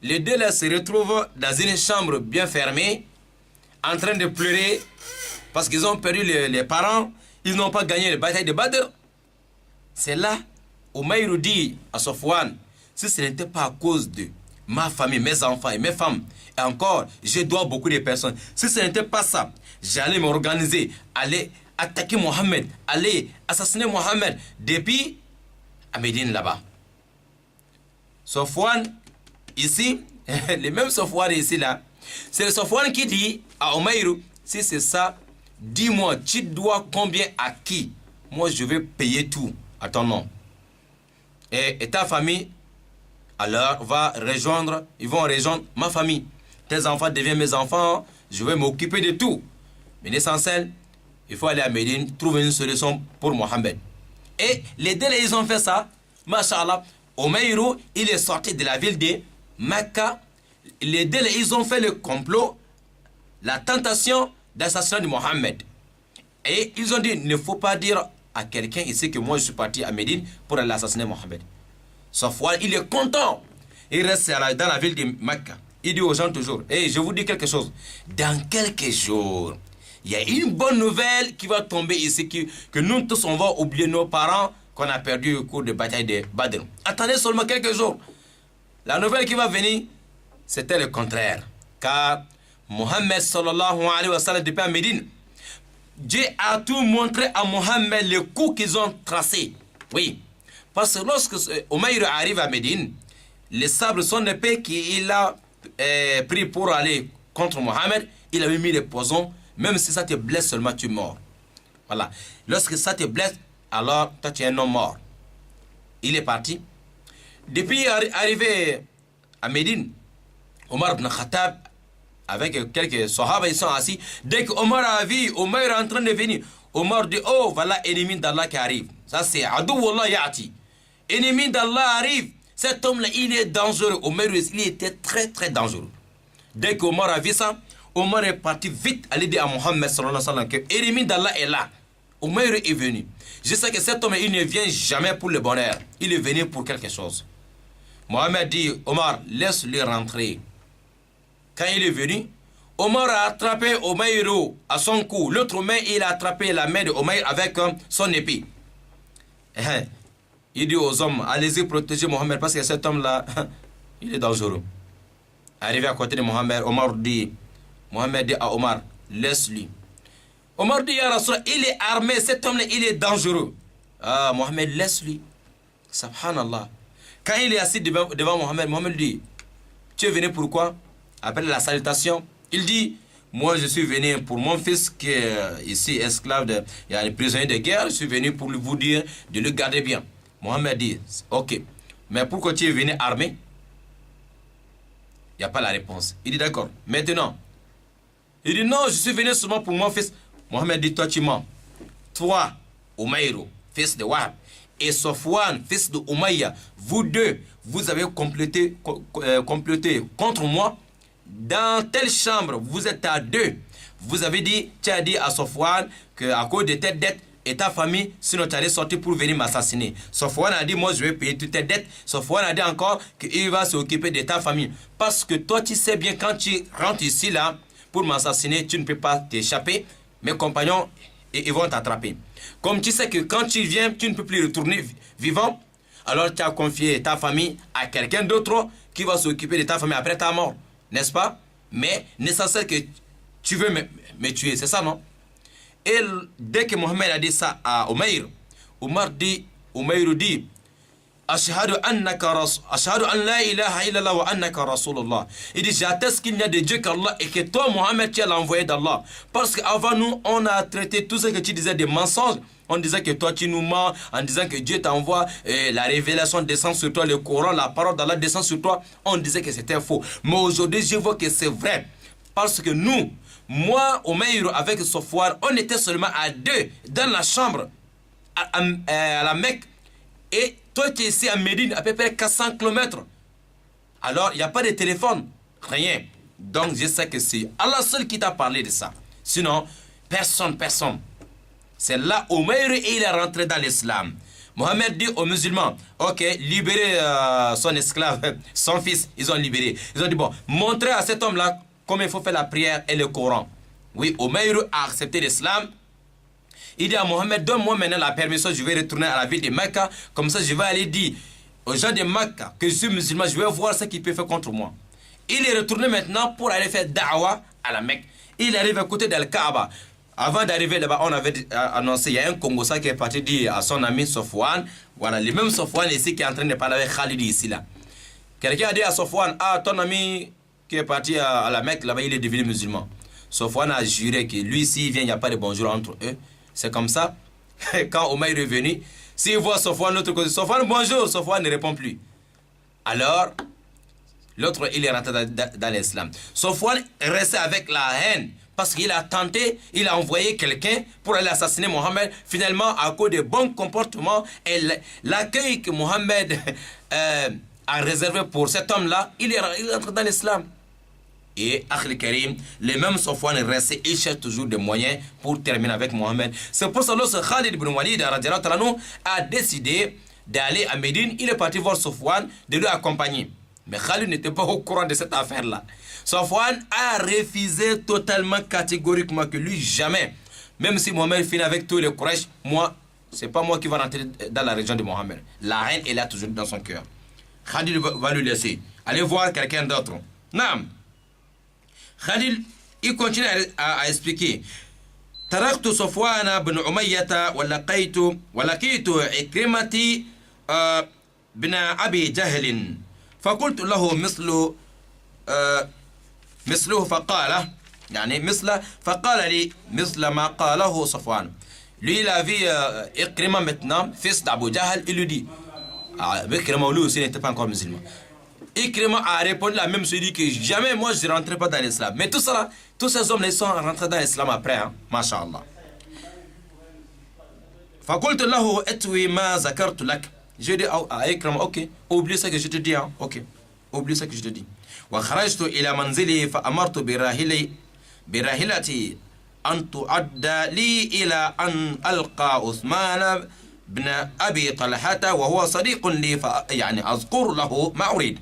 les deux là se retrouvent dans une chambre bien fermée, en train de pleurer parce qu'ils ont perdu les parents, ils n'ont pas gagné la bataille de Badr. C'est là où Umayr dit à Safwan, si ce n'était pas à cause de ma famille, mes enfants et mes femmes, et encore, je dois beaucoup de personnes, si ce n'était pas ça, j'allais m'organiser, aller attaquer Mohammed, aller assassiner Mohammed depuis à Médine là-bas. Safwan, ici, le même Safwan ici là, c'est le Safwan qui dit à Umayr, si c'est ça, dis-moi, tu dois combien à qui? Moi, je vais payer tout à ton nom. Et ta famille, alors, ils vont rejoindre ma famille. Tes enfants deviennent mes enfants, je vais m'occuper de tout. Mais l'essentiel, il faut aller à Médine, trouver une solution pour Mohammed. Et les deux, ils ont fait ça. Masha'Allah, Umayr, il est sorti de la ville de Mecca. Les deux, ils ont fait le complot, la tentation d'assassinat de Mohammed. Et ils ont dit, il ne faut pas dire à quelqu'un ici que moi je suis parti à Médine pour aller assassiner Mohammed. Safwan, il est content. Il reste dans la ville de Mecca. Il dit aux gens toujours, hey, je vous dis quelque chose. Dans quelques jours, il y a une bonne nouvelle qui va tomber ici, que nous tous, on va oublier nos parents qu'on a perdu au cours de bataille de Badr. Attendez seulement quelques jours. La nouvelle qui va venir, c'était le contraire. Car Mohammed sallallahu alayhi wa sallam, depuis à Médine, Dieu a tout montré à Mohammed les coups qu'ils ont tracés. Oui. Parce que lorsque Umayr arrive à Médine, les sables son épée qu'il a pris pour aller contre Mohammed, il avait mis les poisons. Même si ça te blesse seulement, tu es mort. Voilà. Lorsque ça te blesse, alors toi tu es un homme mort. Il est parti. Depuis arrivé à Médine, Omar ibn Khattab, avec quelques sahaba, ils sont assis. Dès qu'Omar a vu Omar en train de venir, Omar dit, oh voilà ennemi d'Allah qui arrive. Ça c'est Adou Wallah Ya'ati. Ennemi d'Allah arrive. Cet homme-là, il est dangereux. Omar, il était très très dangereux. Dès qu'Omar a vu ça, Omar est parti vite aller dire à Mohammed sallallahu alayhi wa sallam que l'ennemi d'Allah est là. Omar est venu. Je sais que cet homme, il ne vient jamais pour le bonheur. Il est venu pour quelque chose. Mohamed dit, Omar, laisse-le rentrer. Quand il est venu, Omar a attrapé Omeir à son cou. L'autre main, il a attrapé la main de Omeir avec son épée. Il dit aux hommes, allez-y protéger Mohamed parce que cet homme-là, il est dangereux. Arrivé à côté de Mohamed, Mohamed dit à Omar, laisse-lui. Omar dit à Rasoul, il est armé, cet homme-là, il est dangereux. Ah, Mohamed, laisse-lui. Subhanallah. Quand il est assis devant Mohamed, Mohamed dit, tu es venu pourquoi? Après la salutation, il dit, moi je suis venu pour mon fils qui est ici esclave, il y a des prisonniers de guerre, je suis venu pour vous dire de le garder bien. Mohamed dit, ok, mais pourquoi tu es venu armé? Il n'y a pas la réponse. Il dit, d'accord, maintenant. Il dit, non, je suis venu seulement pour mon fils. Mohamed dit, toi tu mens. Toi, Umayr, fils de Wahab, et Safwan, fils de Umayya, vous deux, vous avez complété contre moi. Dans telle chambre, vous êtes à deux. Vous avez dit, tu as dit à Safwan qu'à cause de tes dettes et ta famille, sinon tu allais sortir pour venir m'assassiner. Safwan a dit, moi je vais payer toutes tes dettes. Safwan a dit encore qu'il va s'occuper de ta famille. Parce que toi tu sais bien, quand tu rentres ici là, pour m'assassiner, tu ne peux pas t'échapper. Mes compagnons, ils vont t'attraper. Comme tu sais que quand tu viens, tu ne peux plus retourner vivant, alors tu as confié ta famille à quelqu'un d'autre qui va s'occuper de ta famille après ta mort. N'est-ce pas? Mais nécessaire que tu veux me tuer, c'est ça, non? Et dès que Mohamed a dit ça à Umayr, Umayr dit, Ashhadu an la ilaha illallah wa annaka rasulullah. Il dit, j'atteste qu'il n'y a de Dieu qu'Allah et que toi, Mohamed, tu es l'envoyé d'Allah. Parce qu'avant nous, on a traité tout ce que tu disais des mensonges. On disait que toi, tu nous mens en disant que Dieu t'envoie, la révélation descend sur toi, le Coran, la parole d'Allah descend sur toi. On disait que c'était faux. Mais aujourd'hui, je vois que c'est vrai. Parce que nous, moi, Umayr, avec Safwan, on était seulement à deux dans la chambre à la Mecque. Et toi, tu es ici à Médine, à peu près 400 km. Alors, il n'y a pas de téléphone, rien. Donc, je sais que c'est Allah seul qui t'a parlé de ça. Sinon, personne. C'est là où Umayr il est rentré dans l'islam. Mohamed dit aux musulmans, ok, libérez son esclave, son fils, ils ont libéré. Ils ont dit, bon, montrez à cet homme-là comment il faut faire la prière et le Coran. Oui, Umayr a accepté l'islam. Il dit à Mohamed, donne-moi maintenant la permission, je vais retourner à la ville de Mecca. Comme ça, je vais aller dire aux gens de Mecca que je suis musulman, je vais voir ce qu'ils peuvent faire contre moi. Il est retourné maintenant pour aller faire da'wa à la Mecque. Il arrive à côté d'Al-Kaaba. Avant d'arriver là-bas, on avait annoncé, il y a un Congossais qui est parti dire à son ami Safwan, voilà, le même Safwan ici qui est en train de parler avec Khalid ici là. Quelqu'un a dit à Safwan, ah, ton ami qui est parti à la Mecque, là-bas, il est devenu musulman. Safwan a juré que lui, s'il vient, il n'y a pas de bonjour entre eux. C'est comme ça, quand Omar est revenu, s'il voit Safwan de l'autre côté, Safwan, bonjour, Safwan ne répond plus. Alors, l'autre, il est rentré dans l'islam. Safwan est resté avec la haine, parce qu'il a tenté, il a envoyé quelqu'un pour aller assassiner Mohamed. Finalement, à cause de bons comportements et l'accueil que Mohamed a réservé pour cet homme-là, il est rentré dans l'islam. Et Akhli Karim, le même Safwan est resté, il cherche toujours des moyens pour terminer avec Mohamed. C'est pour ça que lorsque Khalid ibn Walid a décidé d'aller à Médine, il est parti voir Safwan, de lui accompagner. Mais Khalid n'était pas au courant de cette affaire-là. Safwan a refusé totalement, catégoriquement, que lui, jamais, même si Mohamed finit avec tous les Quraysh, moi, c'est pas moi qui va rentrer dans la région de Mohamed. La haine est là toujours dans son cœur. Khalid va lui laisser. Allez voir quelqu'un d'autre. Naam. Khalid, il continue à expliquer. تركت صفوان بن أمية ولقيت عكرمة بن أبي جهل فقلت له مثله فقال فقال لي مثل ما قاله صفوان. Lui il a vu Ikrima maintenant, fils d'Abu Jahl, il lui dit, Ikrima lui aussi n'était pas encore musulman. Ikrima a répondu la même chose, il dit que jamais moi je ne rentrerai pas dans l'islam. Mais tout ça, tous ces hommes ils sont rentrés dans l'islam après, hein, mashallah. فقلت له اتوي ما ذكرت لك. Je dis à Ikrima, ok, oublie ce que je te dis, hein, ok, oublie ce que je te dis. وخرجت إلى منزلي فأمرت براحلتي أن تعد لي إلى أن ألقى عثمان بن أبي طلحة وهو صديق لي يعني أذكر له ما أريد.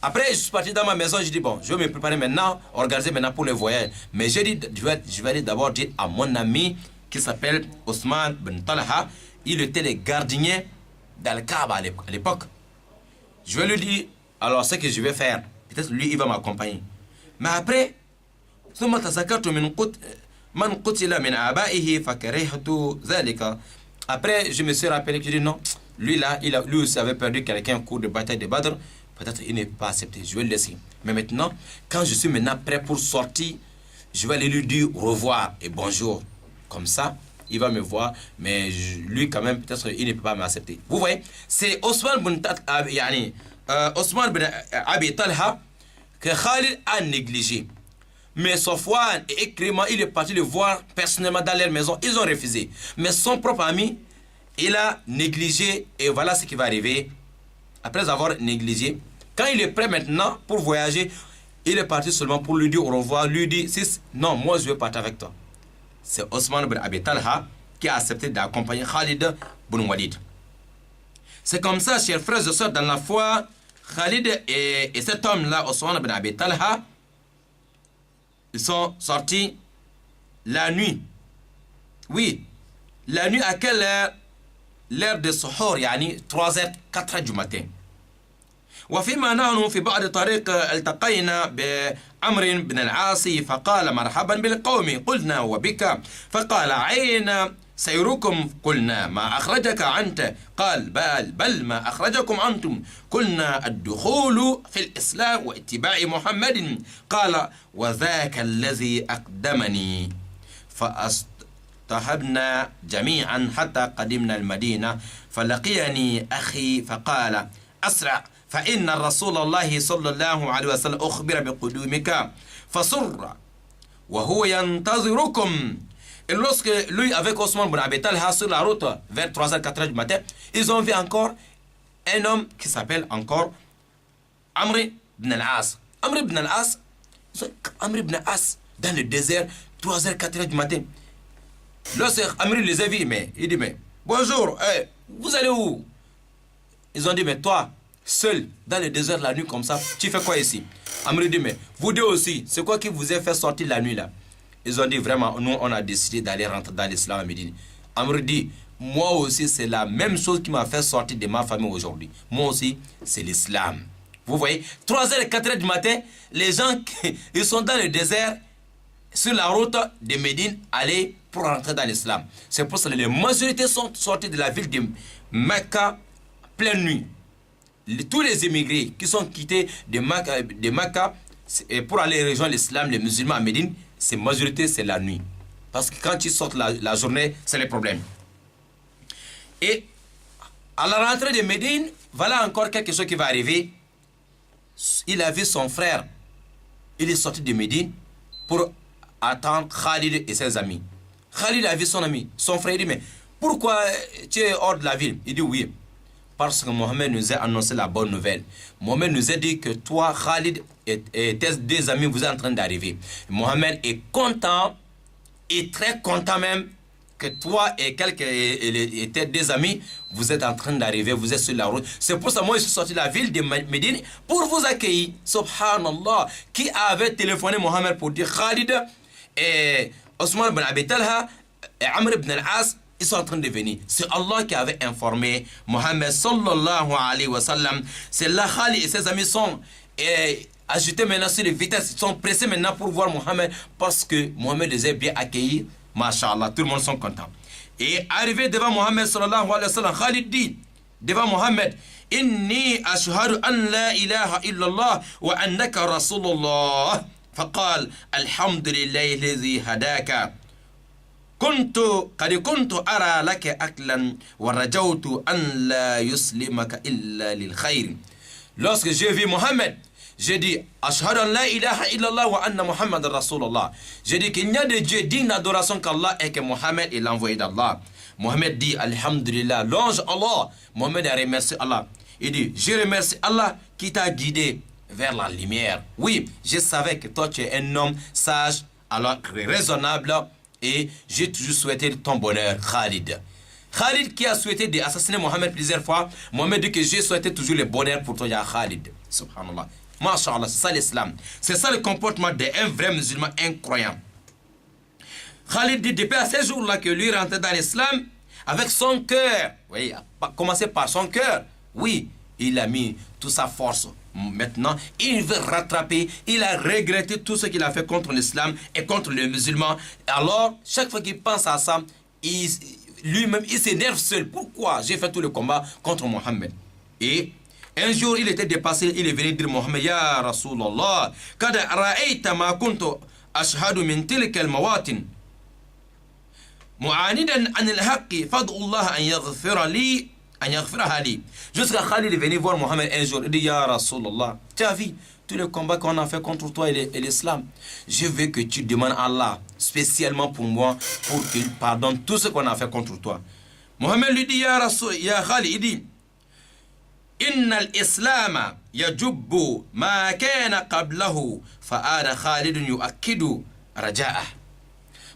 Après, je suis parti dans ma maison, je dis bon, je vais me préparer maintenant, organiser maintenant pour le voyage. Mais je dis, je vais aller d'abord dire à mon ami qui s'appelle Ousmane Ben Talha, il était le gardien d'Al-Kaaba à l'époque. Je vais lui dire, alors ce que je vais faire, peut-être lui il va m'accompagner. Mais après, ثم تذكرت من قتل من آبائه فكرهت ذلك. Après, je me suis rappelé que je dis non, lui là, lui aussi avait perdu quelqu'un au cours de bataille de Badr. Peut-être il n'est pas accepté, je vais le laisser. Mais maintenant, quand je suis maintenant prêt pour sortir, je vais aller lui dire au revoir et bonjour. Comme ça, il va me voir, mais lui quand même, peut-être il ne peut pas m'accepter. Vous voyez, c'est Ousmane Ben Abi Talha que Khalid a négligé. Mais Safwan et Ikrima, il est parti le voir personnellement dans leur maison. Ils ont refusé. Mais son propre ami, il a négligé. Et voilà ce qui va arriver. Après avoir négligé, quand il est prêt maintenant pour voyager, il est parti seulement pour lui dire au revoir. Lui dit, non, moi je vais partir avec toi. C'est Ousmane Ben Abi Talha qui a accepté d'accompagner Khalid Ben Walid. C'est comme ça, chers frères et sœurs, dans la foi, Khalid et cet homme-là, Ousmane Ben Abi Talha, ils sont sortis la nuit. Oui, la nuit à quelle heure? L'heure de Suhour, يعني 3h 4h du matin. وفيما نحن في بعض الطريق التقينا بعمر بن العاص فقال مرحبا بالقوم قلنا وبك فقال عين سيركم قلنا ما أخرجك أنت قال بل ما أخرجكم أنتم قلنا الدخول في الإسلام واتباع محمد قال وذاك الذي أقدمني فاصطحبنا جميعا حتى قدمنا المدينة فلقيني أخي فقال أسرع فإن رسول الله صلى الله عليه وسلم أخبر بقدومك فسر وهو ينتظركم. Et lorsque lui, avec Ousmane Ben Abi Talha sur la route vers 3h, 4h du matin, ils ont vu encore un homme qui s'appelle encore Amr ibn al-As. Amr ibn al-As, dans le désert, 3h, 4h du matin. Lorsque Amr les a vus, il dit, mais bonjour, vous allez où? Ils ont dit, mais toi, seul, dans le désert la nuit comme ça, tu fais quoi ici? Amr dit, mais vous deux aussi, c'est quoi qui vous a fait sortir la nuit là? Ils ont dit vraiment, nous on a décidé d'aller rentrer dans l'islam à Médine. Amr dit, moi aussi c'est la même chose qui m'a fait sortir de ma famille aujourd'hui. Moi aussi c'est l'islam. Vous voyez, 3h et 4h du matin, les gens ils sont dans le désert, sur la route de Médine, aller pour rentrer dans l'islam. C'est pour ça que les majorités sont sorties de la ville de Mecca pleine nuit. Tous les émigrés qui sont quittés de Mecca pour aller rejoindre l'islam, les musulmans à Médine, c'est majorité, c'est la nuit. Parce que quand ils sortent la journée, c'est le problème. Et à la rentrée de Médine, voilà encore quelque chose qui va arriver. Il a vu son frère. Il est sorti de Médine pour attendre Khalid et ses amis. Khalid a vu son ami, son frère. Il dit, mais pourquoi tu es hors de la ville? Il dit, oui. Parce que Mohamed nous a annoncé la bonne nouvelle. Mohamed nous a dit que toi, Khalid et tes deux amis, vous êtes en train d'arriver. Mohamed est content, et très content même, que toi et tes deux amis, vous êtes en train d'arriver, vous êtes sur la route. C'est pour ça que moi, je suis sorti de la ville de Médine pour vous accueillir. Subhanallah. Qui avait téléphoné Mohamed pour dire Khalid et Ousmane Ben Abi Talha et Amr ibn al-As, ils sont en train de venir. C'est Allah qui avait informé Mohammed sallallahu alayhi wa sallam. C'est là Khalid et ses amis sont ajoutés maintenant sur les vitesses. Ils sont pressés maintenant pour voir Mohammed parce que Mohammed les a bien accueillis. Masha'Allah, tout le monde sont contents. Et arrivé devant Mohammed sallallahu alayhi wa sallam, Khalid dit devant Mohammed, Inni ashhadu an la ilaha illallah wa annaka rasulullah. فقال الحمد لله الذي هداك قد كنت أرى لك أكلا ورجوت أن لا يسلمك إلا للخير. Lorsque j'ai vu Mohammed, j'ai dit Ashhadu an la ilaha illallah wa anna Muhammad Rasulullah. J'ai dit qu'il n'y a de Dieu digne d'adoration qu'Allah et que Mohammed est l'envoyé d'Allah. Mohammed dit Alhamdulillah, louange Allah. Mohammed a remercié Allah. Il dit je remercie Allah qui t'a guidé vers la lumière. Oui, je savais que toi tu es un homme sage, alors raisonnable. Et j'ai toujours souhaité ton bonheur, Khalid. Khalid qui a souhaité assassiner Mohammed plusieurs fois, Mohammed dit que j'ai souhaité toujours le bonheur pour toi, ya Khalid. Subhanallah. Masha'Allah, c'est ça l'islam. C'est ça le comportement d'un vrai musulman incroyant. Khalid dit depuis à ces jours-là que lui rentrait dans l'islam avec son cœur. Oui, commencer par son cœur. Oui, il a mis toute sa force. Maintenant, il veut rattraper. Il a regretté tout ce qu'il a fait contre l'islam et contre les musulmans. Alors, chaque fois qu'il pense à ça, lui-même, il s'énerve seul. Pourquoi j'ai fait tout le combat contre Mohammed? Et un jour, il était dépassé, il est venu dire Mohammed, Ya Rasulallah, kad ra'ayta ma kuntu ashhadu min tilka al-mawatin mu'anidan an al-haqqi fad'u Allah an yaghfiraha li. Jusqu'à Khalid est venu voir Mohammed un jour, il dit Ya Rasulallah, tu as vu tous les combats qu'on a fait contre toi et l'islam. Je veux que tu demandes à Allah spécialement pour moi pour qu'il pardonne tout ce qu'on a fait contre toi. Mohammed lui dit Ya Khalid, il dit إن الإسلام يجب ما كان قبله فآل خالد يؤكد رجاءه.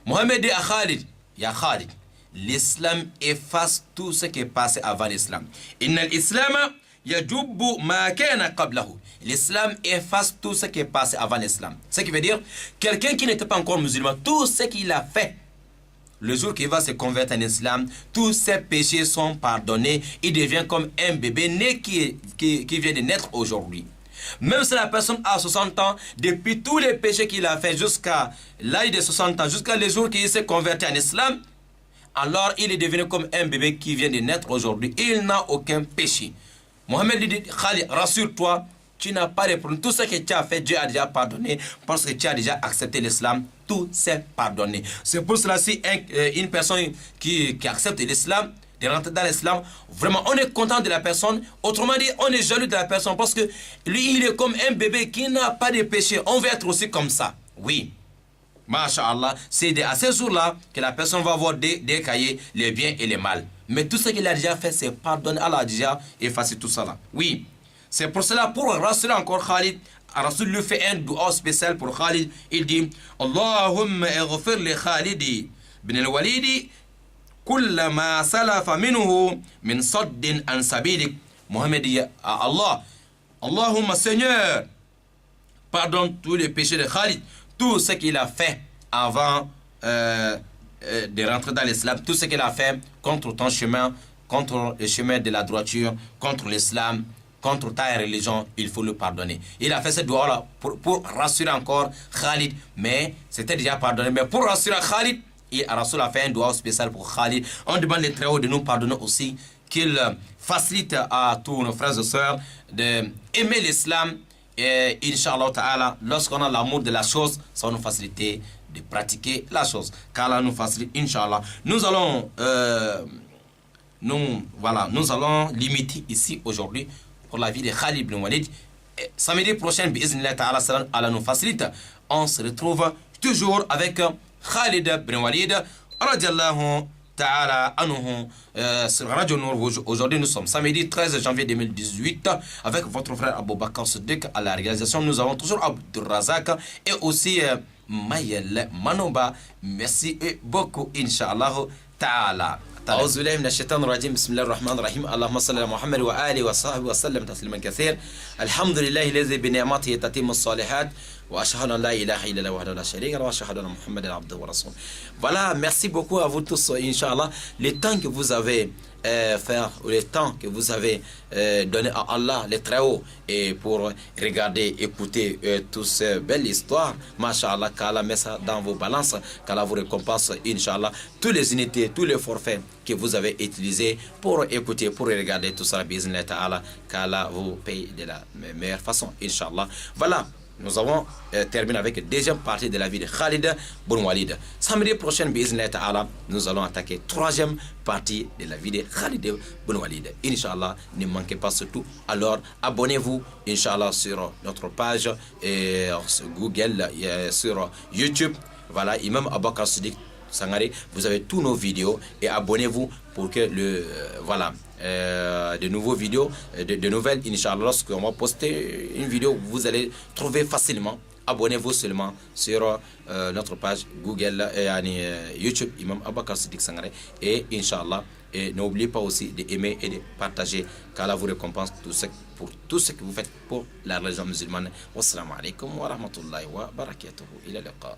Mohammed dit à Khalid, Ya Khalid, l'islam efface tout ce qui est passé avant l'islam. إن الإسلام يجب ما كان قبله. L'islam efface tout ce qui est passé avant l'islam. Ce qui veut dire, quelqu'un qui n'était pas encore musulman, tout ce qu'il a fait, le jour qu'il va se convertir en islam, tous ses péchés sont pardonnés. Il devient comme un bébé né qui vient de naître aujourd'hui. Même si la personne a 60 ans, depuis tous les péchés qu'il a fait jusqu'à l'âge de 60 ans, jusqu'à le jour qu'il s'est converti en islam, alors il est devenu comme un bébé qui vient de naître aujourd'hui. Il n'a aucun péché. Mohammed lui dit, Khalid, rassure-toi, tu n'as pas de problème. Tout ce que tu as fait, Dieu a déjà pardonné parce que tu as déjà accepté l'islam. Tout s'est pardonné. C'est pour cela si une personne qui accepte l'islam, de rentrer dans l'islam, vraiment on est content de la personne. Autrement dit, on est jaloux de la personne parce que lui, il est comme un bébé qui n'a pas de péché. On veut être aussi comme ça. Oui. Masha'Allah, c'est à ce jour-là que la personne va voir décailler les biens et les mal. Mais tout ce qu'il a déjà fait, c'est pardonner. Allah a déjà effacé tout ça là. Oui. C'est pour cela, pour rassurer encore Khalid, Rasul lui fait un dua spécial pour Khalid. Il dit Allahumma ighfir li Khalidi bin al-Walidi kulla ma salafa minhu min saddin an sabilik. Mohammed dit à Allah, Allahumma Seigneur, pardonne tous les péchés de Khalid, tout ce qu'il a fait avant de rentrer dans l'islam, tout ce qu'il a fait contre ton chemin, contre le chemin de la droiture, contre l'islam, contre ta religion, il faut le pardonner. Il a fait ce doigt-là pour rassurer encore Khalid, mais c'était déjà pardonné. Mais pour rassurer Khalid, Rasoul a fait un doigt spécial pour Khalid. On demande les Très-Hauts de nous pardonner aussi, qu'il facilite à tous nos frères et sœurs d'aimer l'islam. Et Inch'Allah Ta'ala, lorsqu'on a l'amour de la chose, ça va nous faciliter de pratiquer la chose. Qu'Allah nous facilite, Inch'Allah. Nous allons limiter ici aujourd'hui pour la vie de Khalid ibn Walid. Samedi prochain, bi'iznillahi ta'ala, Allah nous facilite. On se retrouve toujours avec Khalid ibn Walid, radiallahu ta'ala anhu, sur Radio Nour. Aujourd'hui, nous sommes samedi 13 janvier 2018 avec votre frère Abou Bakr Siddiq à la réalisation. Nous avons toujours Abdul Razak et aussi Mayel Manoba. Merci beaucoup, Inch'Allah ta'ala. أعوذ بالله من الشيطان الرجيم بسم الله الرحمن الرحيم اللهم صل على محمد وآله وصحبه وسلم تسليما كثير الحمد لله الذي بنعمته تتم الصالحات وأشهد أن لا إله إلا الله وحده لا شريك له وأشهد أن محمدا عبده ورسوله. Voilà, merci beaucoup à vous tous, Inch'Allah. Le temps que vous avez le temps que vous avez donné à Allah, les Très-Hauts, et pour regarder, écouter toutes ces belles histoires, Masha'Allah, qu'Allah met ça dans vos balances, qu'Allah vous récompense, Inch'Allah, toutes les unités, tous les forfaits que vous avez utilisés pour écouter, pour regarder tout ça, Bismillah Ta'ala, qu'Allah vous paye de la meilleure façon, Inch'Allah. Voilà. Nous avons terminé avec la deuxième partie de la vie de Khalid ibn Walid. Samedi prochain, bi'iznillahi ta'ala, nous allons attaquer la troisième partie de la vie de Khalid ibn Walid. Inch'Allah, ne manquez pas surtout. Alors, abonnez-vous, Inch'Allah, sur notre page sur Google, sur YouTube. Voilà, Imam Abou Bakr Siddiq Sangaré, vous avez tous nos vidéos et abonnez-vous pour que de nouveaux vidéos, de nouvelles, Inch'Allah, lorsqu'on va poster une vidéo, vous allez trouver facilement abonnez-vous seulement sur notre page Google YouTube Imam Abakar Siddiq Sangaré, et Inch'Allah, et n'oubliez pas aussi d'aimer et de partager, qu'Allah vous récompense pour tout ce que vous faites pour la religion musulmane. Wassalamu alaikum wa rahmatullahi wa barakatuhu. Ila liqa.